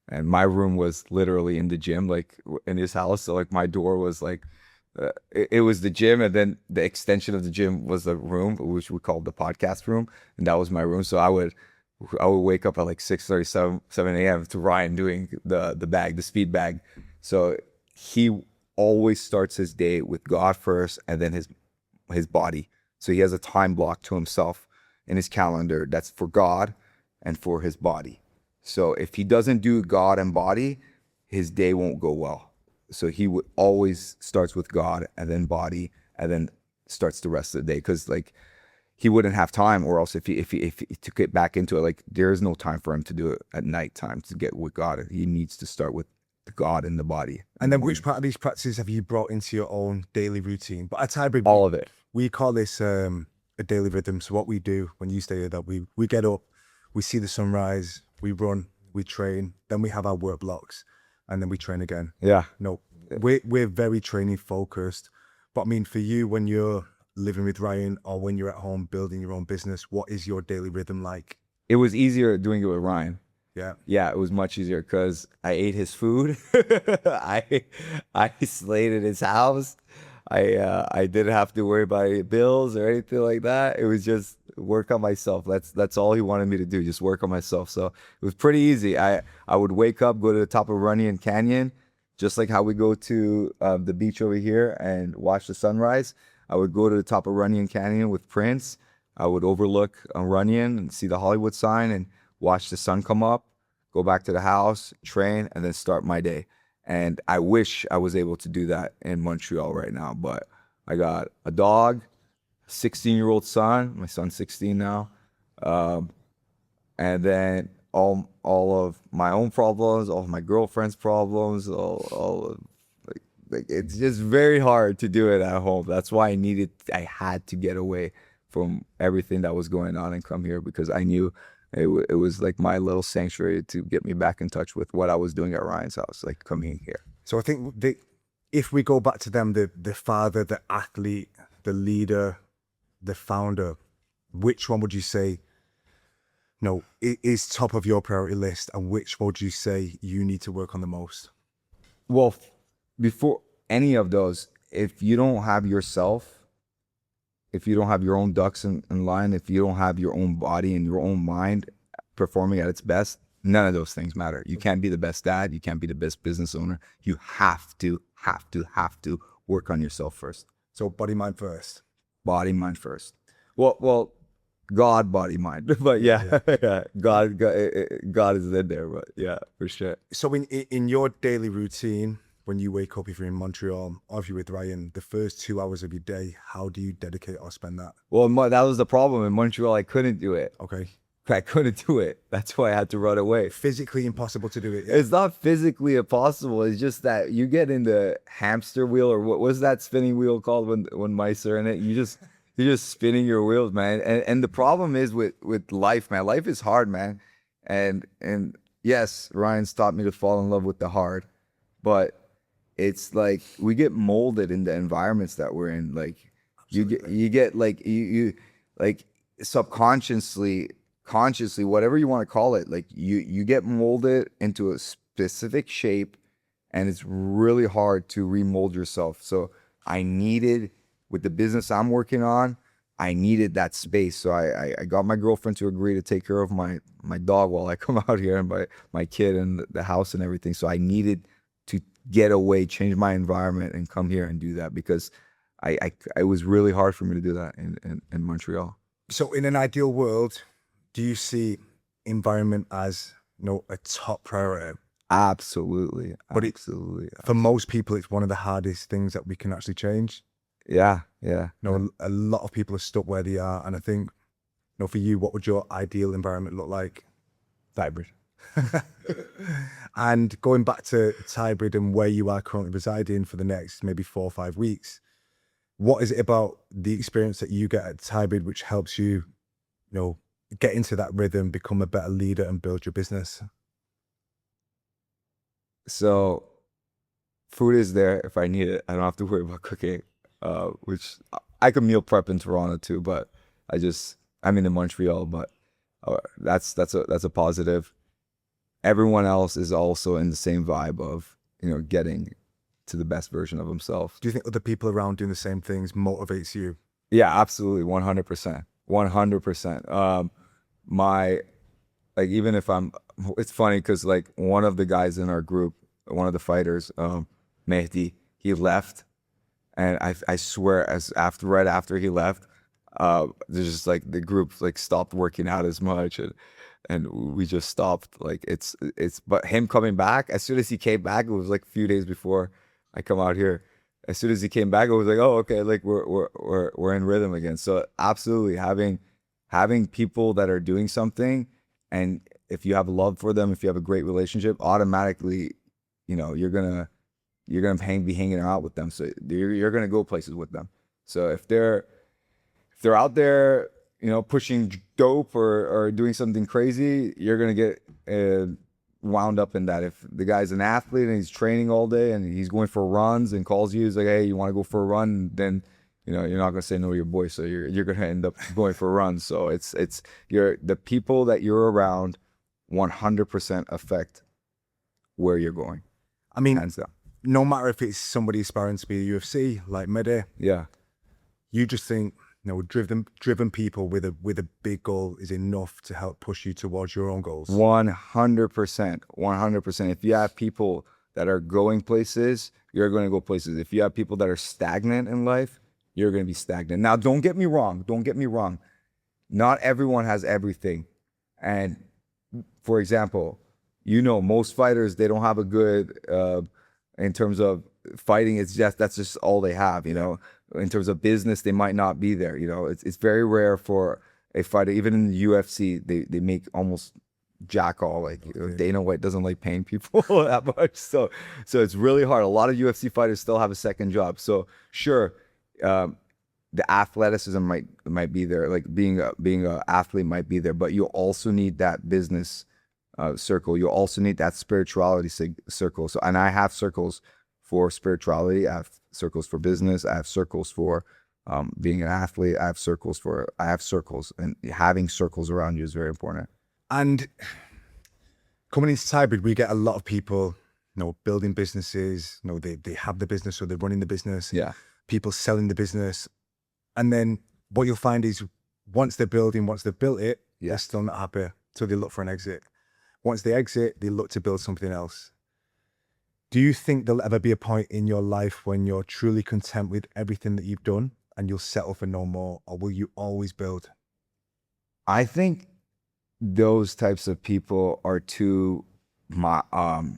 And my room was literally in the gym, like in his house. So like my door was like, it was the gym, and then the extension of the gym was the room, which we called the podcast room, and that was my room. So I would wake up at like 6:37, 7 a.m. to Ryan doing the speed bag. So he always starts his day with God first, and then his body. So he has a time block to himself in his calendar that's for God and for his body. So if he doesn't do God and body, his day won't go well. So he would always starts with God and then body, and then starts the rest of the day, because like he wouldn't have time, or else if he to get back into it, like there is no time for him to do it at nighttime to get with God. He needs to start with the God and the body. And then which part of these practices have you brought into your own daily routine? But at Tiebreak, all of it. We call this a daily rhythm. So what we do when you stay here, that we get up, we see the sunrise, we run, we train, then we have our work blocks, and then we train again. Yeah. No, we're very training focused. But I mean, for you, when you're living with Ryan or when you're at home building your own business, what is your daily rhythm like? It was easier doing it with Ryan. Yeah, it was much easier because I ate his food. I slayed at his house. I didn't have to worry about any bills or anything like that. It was just work on myself. That's all he wanted me to do, just work on myself. So it was pretty easy. I would wake up, go to the top of Runyon Canyon, just like how we go to the beach over here and watch the sunrise. I would go to the top of Runyon Canyon with Prince. I would overlook Runyon and see the Hollywood sign and watch the sun come up, go back to the house, train, and then start my day. And I wish I was able to do that in Montreal right now, but I got a dog, 16-year-old son. My son's 16 now. And then all of my own problems, all of my girlfriend's problems, like it's just very hard to do it at home. That's why I had to get away from everything that was going on and come here, because I knew it was like my little sanctuary to get me back in touch with what I was doing at Ryan's house, like coming here. So I think if we go back to them, the father, the athlete, the leader, the founder, which one would you say, is top of your priority list, and which would you say you need to work on the most? Well, before any of those, if you don't have yourself, if you don't have your own ducks in line, if you don't have your own body and your own mind performing at its best, none of those things matter. You can't be the best dad. You can't be the best business owner. You have to work on yourself first. So body, mind first. Body, mind first. Well, God, body, mind. But yeah. God is in there. But yeah, for sure. So in your daily routine, when you wake up, if you're in Montreal or if you're with Ryan, the first 2 hours of your day, how do you dedicate or spend that? Well, that was the problem in Montreal. I couldn't do it. Okay. I couldn't do it. That's why I had to run away. Physically impossible to do it. Yeah. It's not physically impossible. It's just that you get in the hamster wheel, or what was that spinning wheel called when mice are in it? You're just spinning your wheels, man. And the problem is with life, man. Life is hard, man. And yes, Ryan's taught me to fall in love with the hard, but it's like we get molded in the environments that we're in. Like you get like you like subconsciously, consciously, whatever you want to call it, like you get molded into a specific shape, and it's really hard to remold yourself. So I needed, with the business I'm working on, I needed that space. So I got my girlfriend to agree to take care of my dog while I come out here, and my kid and the house and everything. So I needed to get away, change my environment, and come here and do that, because it was really hard for me to do that in Montreal. So in an ideal world, do you see environment as a top priority? Absolutely. But absolutely. For most people, it's one of the hardest things that we can actually change. Yeah. A lot of people are stuck where they are. And I think, for you, what would your ideal environment look like? Hybrid. And going back to hybrid and where you are currently residing for the next maybe 4 or 5 weeks, what is it about the experience that you get at hybrid which helps you, get into that rhythm, become a better leader, and build your business? So food is there if I need it. I don't have to worry about cooking, which I could meal prep in Toronto too, but I'm in Montreal, but that's a positive. Everyone else is also in the same vibe of, getting to the best version of himself. Do you think other people around doing the same things motivates you? Yeah, absolutely. 100%. 100%. Even if it's funny because like one of the guys in our group, one of the fighters, Mehdi, he left, and I swear right after he left, there's just like the group like stopped working out as much, and we just stopped. Like but him coming back, as soon as he came back, it was like a few days before I come out here. As soon as he came back, it was like, oh, okay, like we're in rhythm again. So absolutely having people that are doing something, and if you have love for them, if you have a great relationship, automatically, you're gonna be hanging out with them. So you're gonna go places with them. So if they're out there, pushing dope or doing something crazy, you're gonna get wound up in that. If the guy's an athlete and he's training all day and he's going for runs and calls you, he's like, hey, you want to go for a run? Then you're not gonna say no to your boy, so you're gonna end up going for runs. So it's the people that you're around 100% affect where you're going. I mean, hands down. No matter if it's somebody aspiring to be a UFC like Mehdi, Yeah, you just think, driven people with a big goal is enough to help push you towards your own goals. 100%. 100%. If you have people that are going places, you're going to go places. If you have people that are stagnant in life, you're going to be stagnant. Now, don't get me wrong. Not everyone has everything. And for example, most fighters, they don't have a good, in terms of fighting, that's just all they have, In terms of business, they might not be there, It's very rare for a fighter, even in the UFC, they make almost jack all, like Dana White doesn't like paying people that much. So it's really hard. A lot of UFC fighters still have a second job. So sure, the athleticism might be there, like being an athlete might be there, but you also need that business circle. You also need that spirituality circle. So, and I have circles for spirituality. I have circles for business. I have circles for being an athlete. I have circles, and having circles around you is very important. And coming into hybrid, we get a lot of people, building businesses. They have the business, or they're running the business. Yeah. People selling the business, and then what you'll find is once they've built it, they're still not happy, so they look for an exit. Once they exit, they look to build something else. Do you think there'll ever be a point in your life when you're truly content with everything that you've done and you'll settle for no more, or will you always build? I think those types of people are too endpoint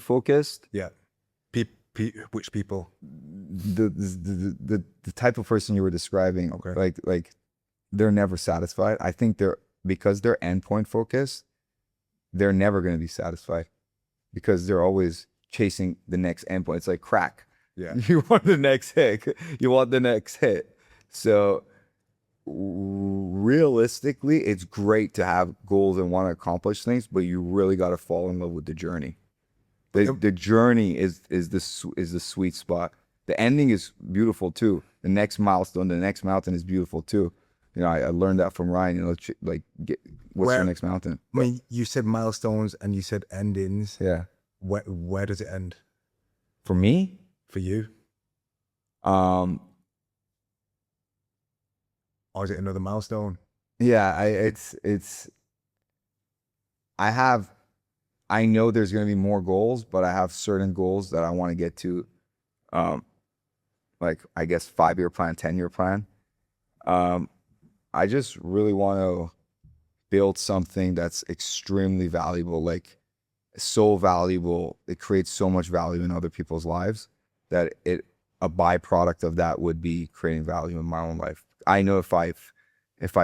focused. Yeah. Which people? The type of person you were describing, Okay. like they're never satisfied. I think because they're endpoint focused, they're never going to be satisfied because they're always chasing the next endpoint. It's like crack. Yeah. You want the next hit. You want the next hit. So realistically, it's great to have goals and want to accomplish things, but you really got to fall in love with the journey. The journey is the sweet spot. The ending is beautiful too. The next milestone, the next mountain is beautiful too. You know, I learned that from Ryan. You know, what's your next mountain? I mean, you said milestones and you said endings. Yeah. Where does it end For me, for you? um, Or is it another milestone? yeah, I know there's going to be more goals, but I have certain goals that I want to get to, like, I guess 5-year plan, 10-year plan. I just really want to build something that's extremely valuable, like so valuable. It creates so much value in other people's lives that a byproduct of that would be creating value in my own life. I know if I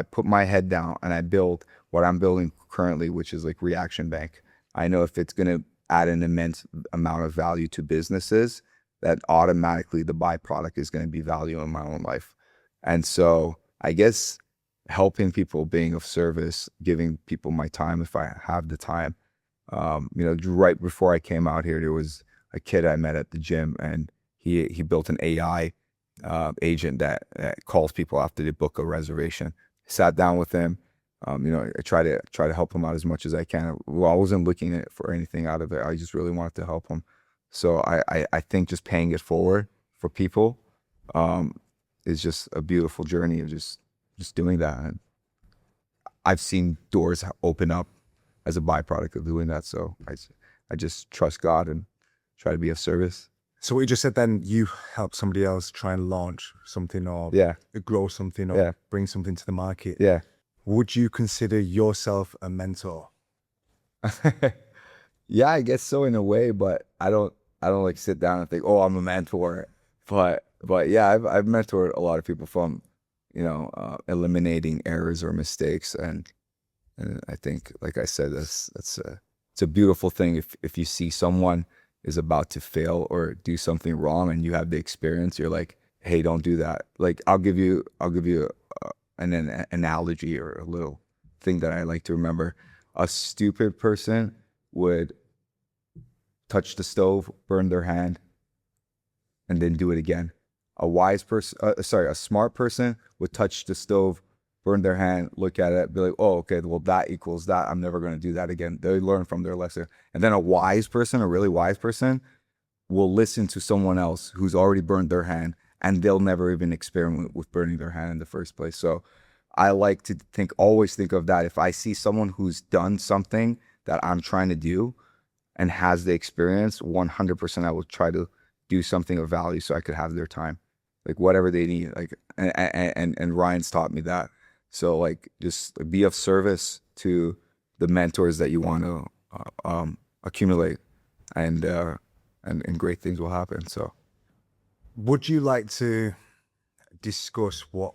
put my head down and I build what I'm building currently, which is like Reaction Bank, I know if it's going to add an immense amount of value to businesses, that automatically the byproduct is going to be value in my own life. And so I guess helping people, being of service, giving people my time if I have the time. You know, right before I came out here, there was a kid I met at the gym, and he built an AI agent that calls people after they book a reservation. Sat down with him. You know, I try to help him out as much as I can. Well, I wasn't looking for anything out of it. I just really wanted to help him. So I think just paying it forward for people is just a beautiful journey of just doing that. And I've seen doors open up as a byproduct of doing that. So I just trust God and try to be of service. So what you just said then, you help somebody else try and launch something or grow something or bring something to the market. Yeah. Would you consider yourself a mentor? Yeah, I guess so in a way, but I don't like sit down and think, oh, I'm a mentor. But yeah, I've mentored a lot of people from, you know, eliminating errors or mistakes, and I think, like I said, it's a beautiful thing if you see someone is about to fail or do something wrong and you have the experience, you're like, hey, don't do that. Like I'll give you an analogy or a little thing that I like to remember. A stupid person would touch the stove, burn their hand, and then do it again. A smart person would touch the stove, burn their hand, look at it, be like, oh, okay, well, that equals that. I'm never going to do that again. They learn from their lesson. And then a really wise person, will listen to someone else who's already burned their hand, and they'll never even experiment with burning their hand in the first place. So I like to always think of that. If I see someone who's done something that I'm trying to do and has the experience, 100% I will try to do something of value so I could have their time, like whatever they need. Like, and Ryan's taught me that. So like, just be of service to the mentors that you want to accumulate, and great things will happen. So, would you like to discuss what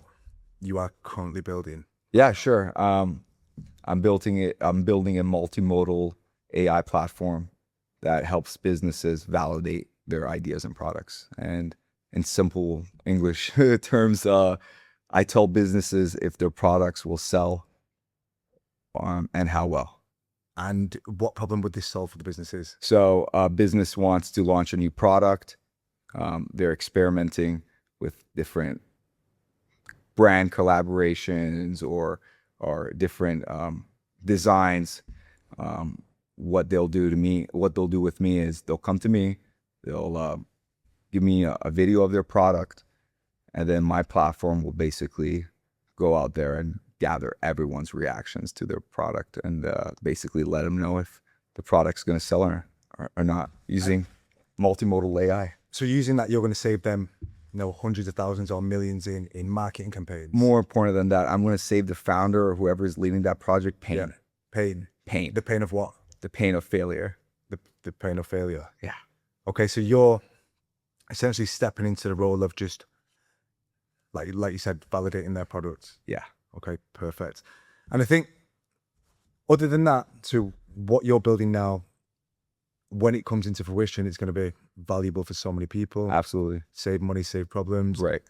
you are currently building? Yeah, sure. I'm building a multimodal AI platform that helps businesses validate their ideas and products. And in simple English terms, I tell businesses if their products will sell, and how well. And what problem would this solve for the businesses? So a business wants to launch a new product. They're experimenting with different brand collaborations or different designs. What they'll do with me is they'll come to me, they'll give me a video of their product, and then my platform will basically go out there and gather everyone's reactions to their product and basically let them know if the product's going to sell or not, using multimodal AI. So using that, you're going to save them, hundreds of thousands or millions in marketing campaigns. More important than that, I'm going to save the founder or whoever is leading that project pain. Yeah. Pain. The pain of what? The pain of failure. The pain of failure. Yeah. Okay, so you're essentially stepping into the role of just like you said, validating their products. Yeah. Okay, perfect. And I think other than that, to what you're building now, when it comes into fruition, it's going to be valuable for so many people. Absolutely. Save money, save problems. Right.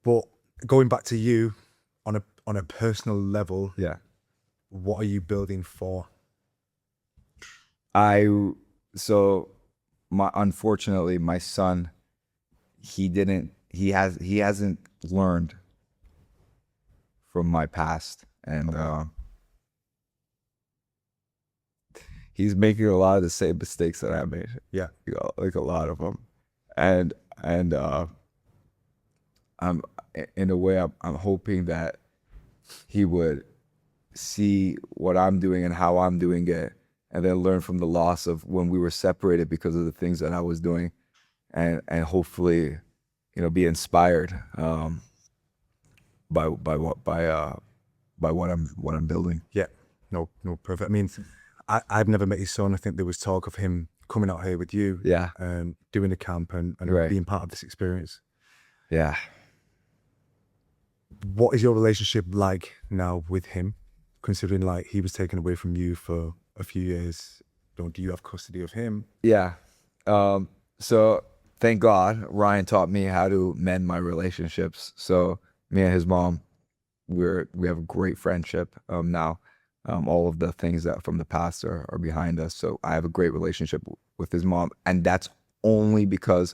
But going back to you on a personal level, Yeah. what are you building for? Unfortunately, my son, he hasn't learned from my past, and he's making a lot of the same mistakes that I made. Yeah. Like a lot of them, and I'm in a way I'm hoping that he would see what I'm doing and how I'm doing it, and then learn from the loss of when we were separated because of the things that I was doing, and hopefully, be inspired by what I'm building. Yeah. No, perfect. I mean, I've never met his son. I think there was talk of him coming out here with you. Yeah. Doing the camp and Right. being part of this experience. Yeah. What is your relationship like now with him, considering like he was taken away from you for a few years? Do you have custody of him? Yeah. So thank God Ryan taught me how to mend my relationships. So me and his mom, we have a great friendship now. All of the things that from the past are behind us. So I have a great relationship with his mom, and that's only because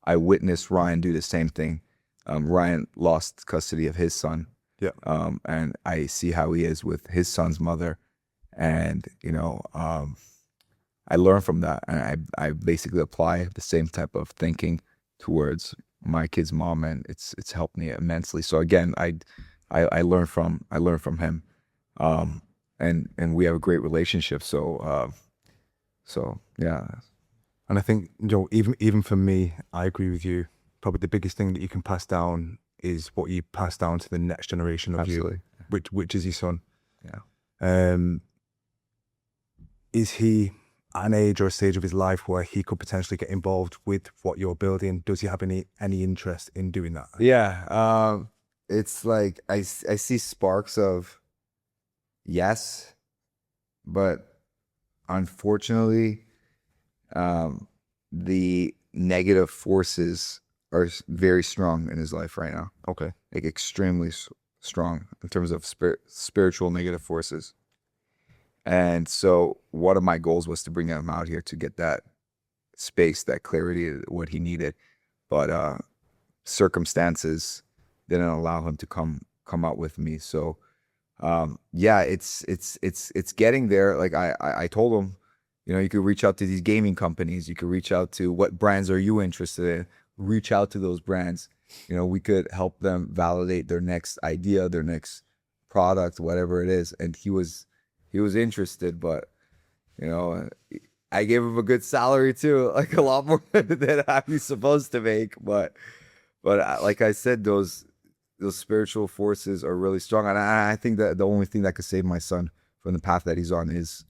I witnessed Ryan do the same thing. Ryan lost custody of his son. Yeah. And I see how he is with his son's mother, and I learn from that, and I basically apply the same type of thinking towards my kid's mom, and it's helped me immensely. So again, I learn from him, and we have a great relationship. So yeah. And I think even for me, I agree with you. Probably the biggest thing that you can pass down is what you pass down to the next generation of Absolutely. you, which is your son. Yeah. Is he at an age or a stage of his life where he could potentially get involved with what you're building? Does he have any interest in doing that? Yeah. It's like I see sparks of yes, but unfortunately, the negative forces are very strong in his life right now. Okay. Like extremely strong in terms of spiritual negative forces. And so one of my goals was to bring him out here to get that space, that clarity, what he needed. But circumstances didn't allow him to come out with me. So yeah, it's getting there. Like I told him, you could reach out to these gaming companies. You could reach out to what brands are you interested in? Reach out to those brands. We could help them validate their next idea, their next product, whatever it is. And he was interested, but I gave him a good salary too, like a lot more than I was supposed to make. But like I said, those spiritual forces are really strong, and I think that the only thing that could save my son from the path that he's on is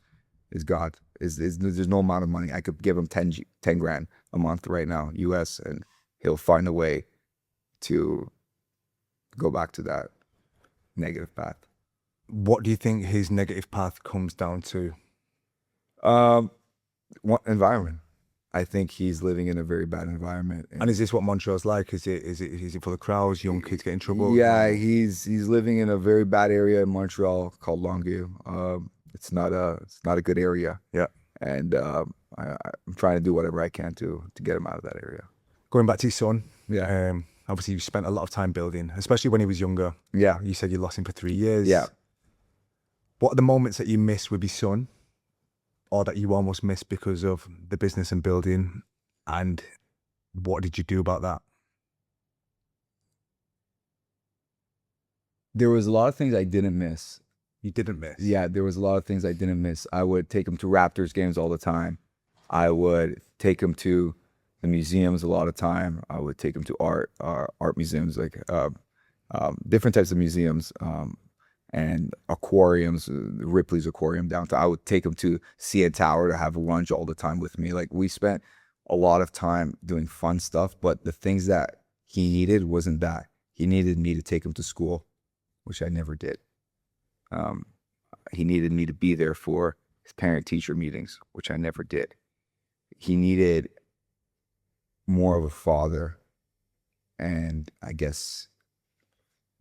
God. Is there's no amount of money I could give him 10 grand a month right now, US, and he'll find a way to go back to that negative path. What do you think his negative path comes down to? What environment? I think he's living in a very bad environment. And is this what Montreal's like? Is it for the crowds, young kids get in trouble? Yeah, he's living in a very bad area in Montreal called Longueuil. It's not a good area. Yeah. And I'm trying to do whatever I can to get him out of that area. Going back to your son. Yeah. Obviously you spent a lot of time building, especially when he was younger. Yeah. You said you lost him for 3 years. Yeah. What are the moments that you miss with your son, or that you almost missed because of the business and building, and what did you do about that? There was a lot of things I didn't miss. You didn't miss? Yeah, there was a lot of things I didn't miss. I would take him to Raptors games all the time. I would take him to the museums a lot of time. I would take him to art museums, like different types of museums, and aquariums, Ripley's Aquarium downtown. I would take him to CN Tower to have lunch all the time with me. Like we spent a lot of time doing fun stuff, but the things that he needed wasn't that. He needed me to take him to school, which I never did. He needed me to be there for his parent-teacher meetings, which I never did. He needed more of a father. And I guess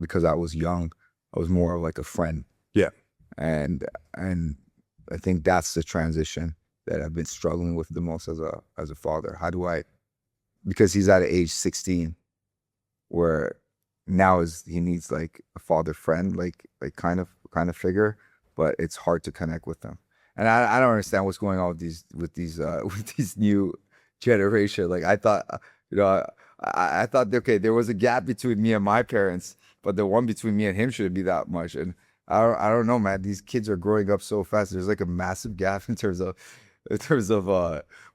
because I was young, I was more of like a friend. Yeah. And I think that's the transition that I've been struggling with the most as a father. How do I, because he's at age 16, where now he needs like a father friend, like kind of figure, but it's hard to connect with them. And I don't understand what's going on with these new generation. Like I thought, I thought, okay, there was a gap between me and my parents, but the one between me and him shouldn't be that much. And I don't know, man. These kids are growing up so fast. There's like a massive gap in terms of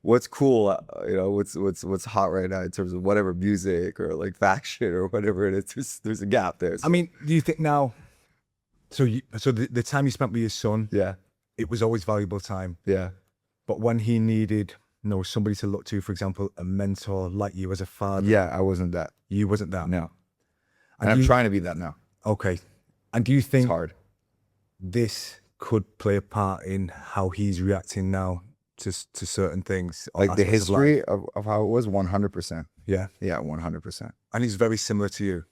what's cool, what's hot right now in terms of whatever music or like fashion or whatever it is. There's a gap there. So. I mean, do you think now? So the time you spent with your son, Yeah, it was always valuable time. yeah, But when he needed, somebody to look to, for example, a mentor like you as a father, yeah. I wasn't that. you wasn't that. No, and I'm trying to be that now. Okay. And do you think It's hard. this could play a part in how he's reacting now to certain things? or Like the aspects of life? history of how it was, 100%. Yeah. Yeah, 100%. And he's very similar to you.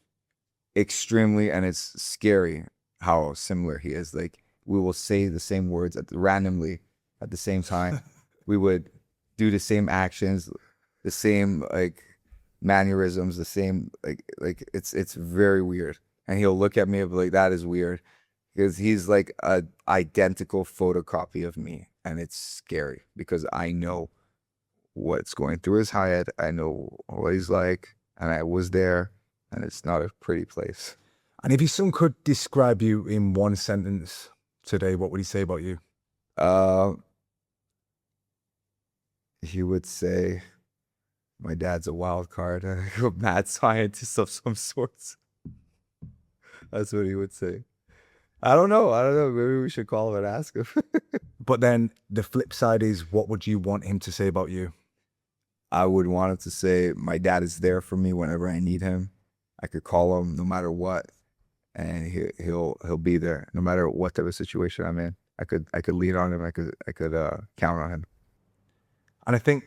Extremely, and it's scary how similar he is. Like we will say the same words randomly at the same time. We would do the same actions, the same like mannerisms, the same like it's very weird. And he'll look at me and be like, "That is weird," because he's like a identical photocopy of me, and it's scary because I know what's going through his head. I know what he's like, and I was there, and it's not a pretty place. And if your son could describe you in one sentence today, what would he say about you? He would say, "My dad's a wild card, a mad scientist of some sorts." That's what he would say. I don't know. Maybe we should call him and ask him. But then the flip side is, what would you want him to say about you? I would want him to say, "My dad is there for me whenever I need him. I could call him no matter what, and he'll be there no matter what type of situation I'm in. I could lean on him. I could count on him." And I think,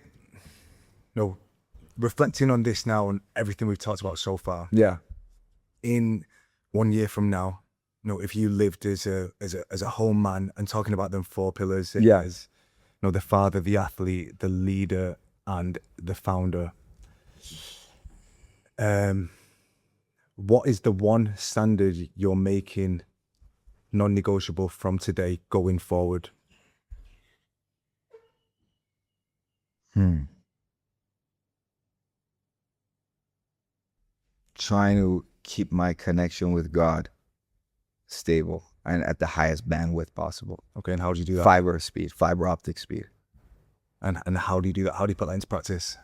reflecting on this now and everything we've talked about so far, Yeah. in 1 year from now, if you lived as a whole man and talking about them 4 pillars, Yeah. as the father, the athlete, the leader, and the founder, what is the one standard you're making non-negotiable from today going forward? Trying to keep my connection with God stable and at the highest bandwidth possible. Okay, and how do you do that? Fiber optic speed. And how do you do that? How do you put that into practice?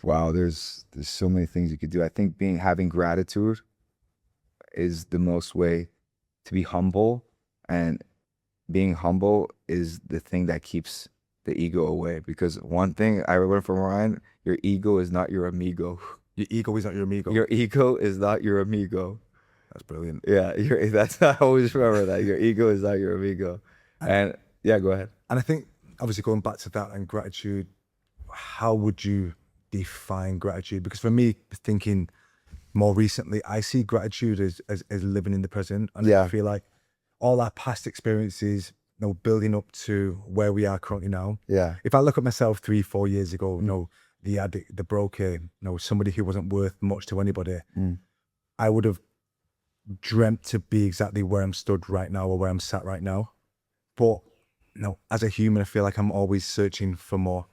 Wow, there's so many things you could do. I think having gratitude is the most way to be humble, and being humble is the thing that keeps the ego away. Because one thing I learned from Ryan, your ego is not your amigo. Your ego is not your amigo. Your ego is not your amigo. That's brilliant. Yeah, I always remember that. Your ego is not your amigo. And yeah, go ahead. And I think, obviously, going back to that and gratitude, how would you define gratitude? Because for me, thinking more recently, I see gratitude as living in the present. And Yeah. I feel like all our past experiences, building up to where we are currently now. Yeah. If I look at myself 3-4 years ago, the addict, the broker, somebody who wasn't worth much to anybody, I would have dreamt to be exactly where I'm stood right now or where I'm sat right now. But as a human, I feel like I'm always searching for more.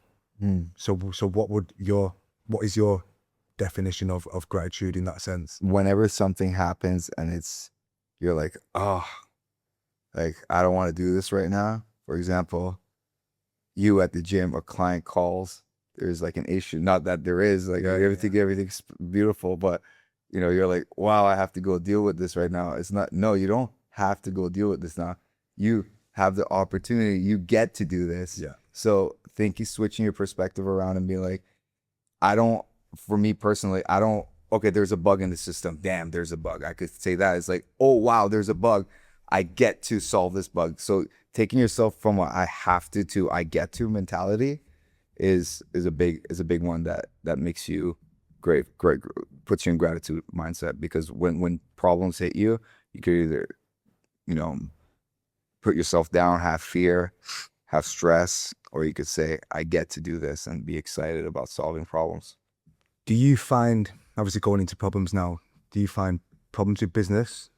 So what is your definition of gratitude in that sense? Whenever something happens and you're like, oh, like I don't want to do this right now. For example, you at the gym, a client calls, there's like an issue. Not that there is, like everything's beautiful, but you're like, wow, I have to go deal with this right now. It's not, no, you don't have to go deal with this now. You have the opportunity, you get to do this. Yeah. So thinking, switching your perspective around and being like, for me personally, okay, there's a bug in the system. Damn, there's a bug. I could say that. It's like, oh, wow, there's a bug. I get to solve this bug. So taking yourself from a I have to I get to mentality is a big one that makes you great, puts you in gratitude mindset, because when problems hit you, you could either, you know, put yourself down, have fear, have stress, or you could say, I get to do this and be excited about solving problems. Do you find, obviously going into problems now, do you find problems with business,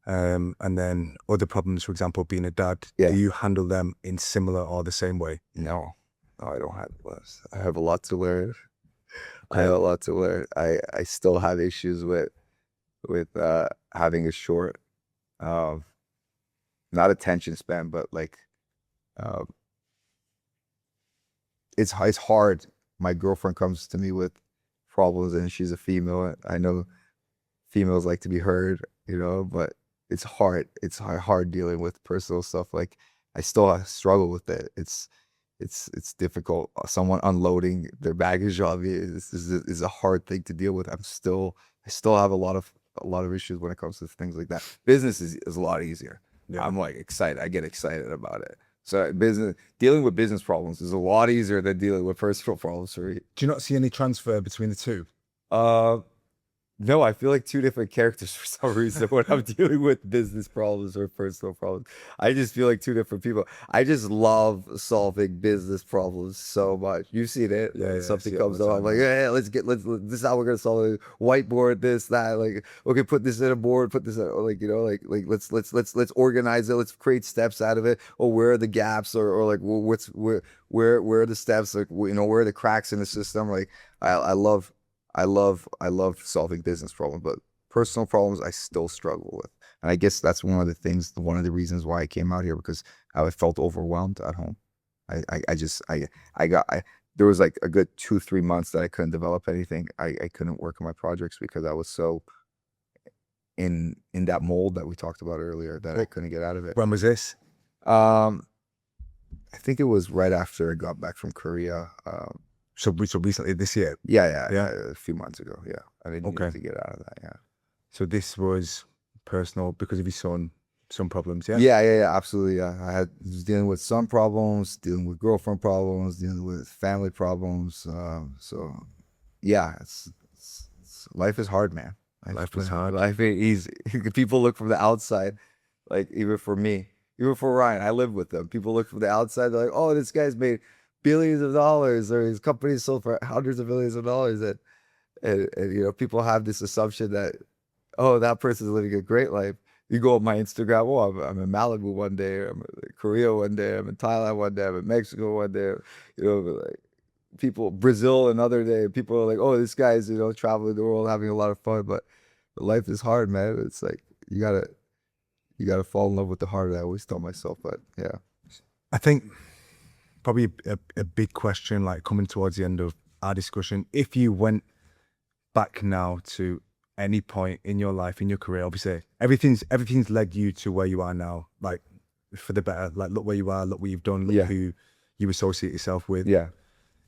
and then other problems, for example, being a dad, Yeah. do you handle them in similar or the same way? No, I don't have less. I have a lot to learn. I have a lot to learn. I still have issues with having a short, not attention span, but like, it's hard. My girlfriend comes to me with problems, and she's a female. I know females like to be heard, but it's hard. It's hard dealing with personal stuff. Like, I still struggle with it. It's difficult. Someone unloading their baggage on me is a hard thing to deal with. I still have a lot of issues when it comes to things like that. Business is a lot easier. Yeah. I'm like excited. I get excited about it. So dealing with business problems is a lot easier than dealing with personal problems for me. Do you not see any transfer between the two? No, I feel like two different characters for some reason when I'm dealing with business problems or personal problems. I just feel like two different people. I just love solving business problems so much. You've seen it. Yeah, something comes up, I'm like, yeah, let's this is how we're gonna solve it. Whiteboard, this, that. Like, okay, put this in a board, put this in, like, let's organize it. Let's create steps out of it. Or where are the gaps, or like, where are the steps? Like, where are the cracks in the system? Like, I love solving business problems, but personal problems I still struggle with. And I guess that's one of the reasons why I came out here, because I felt overwhelmed at home. There was like a good 2-3 months that I couldn't develop anything. I couldn't work on my projects because I was so in that mold that we talked about earlier that I couldn't get out of it. When was this? I think it was right after I got back from Korea. So recently this year? Yeah, a few months ago. Yeah, I didn't need to get out of that. Yeah. So this was personal because of your son, some problems. Yeah. Yeah, absolutely. Yeah, I was dealing with son problems, dealing with girlfriend problems, dealing with family problems. So yeah, it's life is hard, man. Life is hard. Life ain't easy. People look from the outside, like even for me, even for Ryan, I live with them. People look from the outside, they're like, oh, this guy's made billions of dollars, or his company sold for hundreds of millions of dollars, and people have this assumption that, oh, that person's living a great life. You go on my Instagram, oh, I'm in Malibu one day, I'm in Korea one day, I'm in Thailand one day, I'm in Mexico one day, like people, Brazil another day. People are like, oh, this guy's traveling the world having a lot of fun, but life is hard, man. It's like you gotta fall in love with the heart. I always tell myself, but yeah, I think probably a big question, like coming towards the end of our discussion, if you went back now to any point in your life, in your career, obviously everything's led you to where you are now, like for the better. Like, look where you are, look what you've done, look who you associate yourself with. Yeah.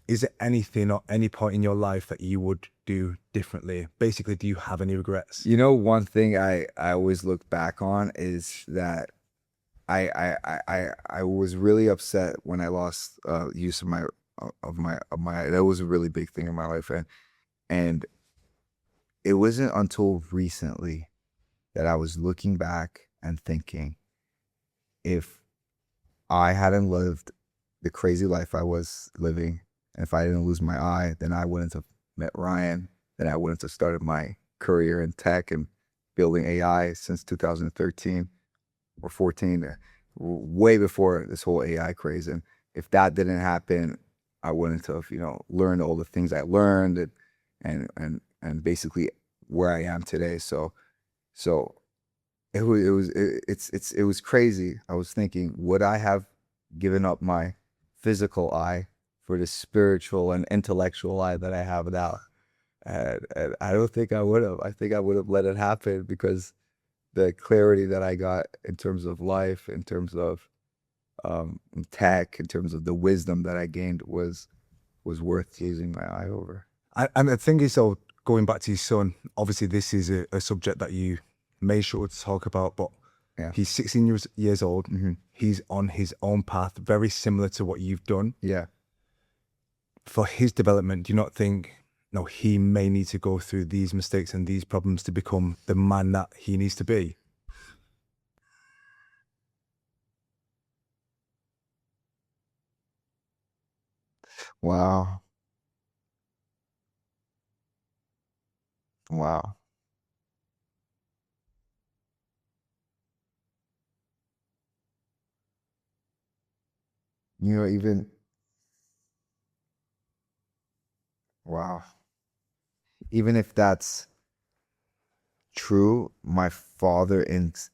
Is there anything or any point in your life that you would do differently? Basically, do you have any regrets? One thing I always look back on is that I was really upset when I lost use of my that was a really big thing in my life, and it wasn't until recently that I was looking back and thinking, if I hadn't lived the crazy life I was living, and if I didn't lose my eye, then I wouldn't have met Ryan, then I wouldn't have started my career in tech and building AI since 2013 or 14, way before this whole AI craze. And if that didn't happen, I wouldn't have, learned all the things I learned, and basically where I am today. So it was crazy. I was thinking, would I have given up my physical eye for the spiritual and intellectual eye that I have now? And I don't think I would have. I think I would have let it happen, because the clarity that I got in terms of life, in terms of tech, in terms of the wisdom that I gained, was worth losing my eye over. And the thing is, though, going back to your son, obviously this is a subject that you made sure to talk about, but Yeah. he's 16 years old. Mm-hmm. He's on his own path, very similar to what you've done. Yeah. For his development, do you not think, no, he may need to go through these mistakes and these problems to become the man that he needs to be? Wow. Wow. You know, even wow. Even if that's true, my father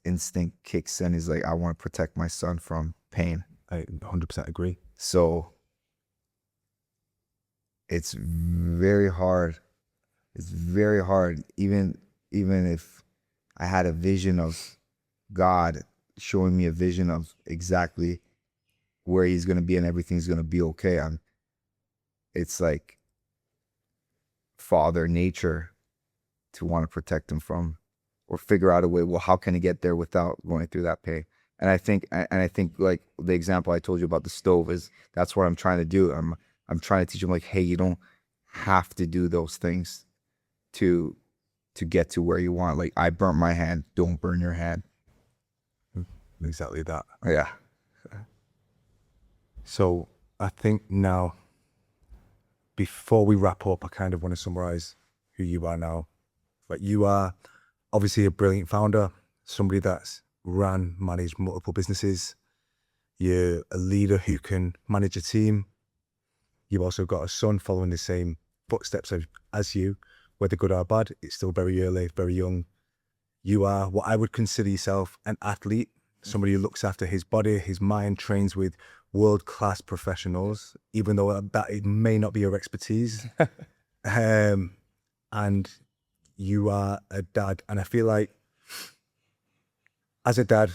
instinct kicks in. He's like, I want to protect my son from pain. I 100% agree. So it's very hard. It's very hard. Even if I had a vision of God showing me a vision of exactly where he's gonna be and everything's gonna be okay. It's like Father Nature to want to protect him from, or figure out a way. Well, how can he get there without going through that pain? And I think like the example I told you about the stove is, that's what I'm trying to do. I'm trying to teach him, like, hey, you don't have to do those things to get to where you want. Like, I burnt my hand, don't burn your hand. Exactly that. Yeah. So I think now, before we wrap up, I kind of want to summarize who you are now. Like, you are obviously a brilliant founder, somebody that's managed multiple businesses. You're a leader who can manage a team. You've also got a son following the same footsteps as you, whether good or bad. It's still very early, very young. You are what I would consider yourself an athlete, somebody who looks after his body, his mind, trains with world-class professionals, even though that it may not be your expertise. And you are a dad. And I feel like, as a dad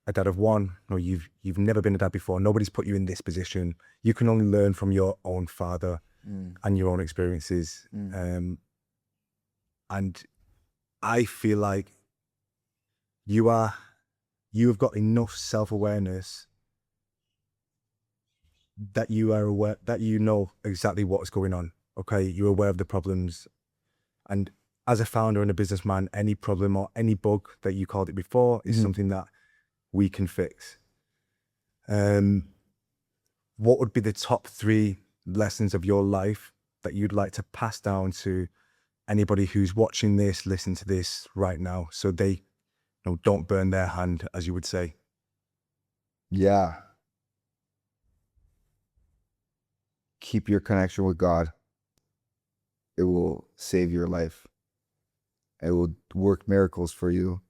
of one, no, you've never been a dad before. Nobody's put you in this position. You can only learn from your own father and your own experiences. And I feel like you have got enough self-awareness that you are aware, that you know exactly what's going on. Okay, you're aware of the problems, and as a founder and a businessman, any problem or any bug that you called it before is something that we can fix. What would be the top 3 lessons of your life that you'd like to pass down to anybody who's watching this, listening to this right now, so they don't burn their hand, as you would say? Yeah. Keep your connection with God. It will save your life. It will work miracles for you.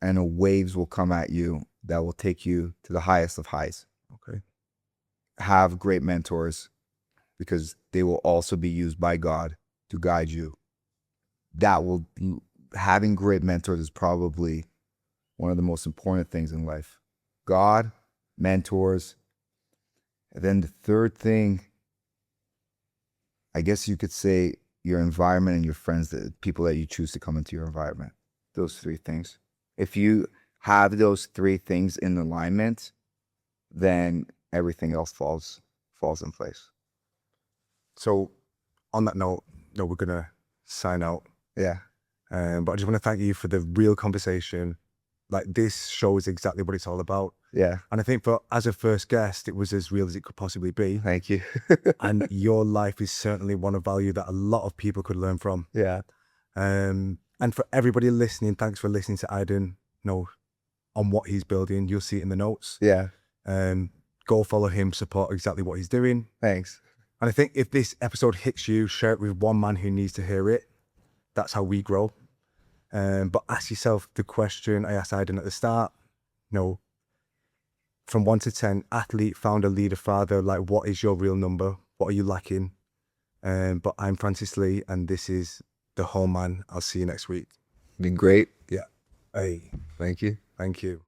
And waves will come at you that will take you to the highest of highs. Okay. Have great mentors, because they will also be used by God to guide you. Having great mentors is probably one of the most important things in life. God, mentors. And then the third thing, I guess you could say, your environment and your friends, the people that you choose to come into your environment. Those 3 things. If you have those 3 things in alignment, then everything else falls in place. So on that note, we're gonna sign out. Yeah. But I just want to thank you for the real conversation. Like, this shows exactly what it's all about. Yeah. And I think as a first guest, it was as real as it could possibly be. Thank you. And your life is certainly one of value that a lot of people could learn from. Yeah. And for everybody listening, thanks for listening to Idin. On what he's building, you'll see it in the notes. Yeah. Go follow him, support exactly what he's doing. Thanks. And I think if this episode hits you, share it with one man who needs to hear it. That's how we grow. But ask yourself the question I asked Idin at the start. From 1 to 10, athlete, founder, leader, father, like, what is your real number? What are you lacking? But I'm Francis Lee, and this is The Whole Man. I'll see you next week. Been great. Yeah. Hey. Thank you. Thank you.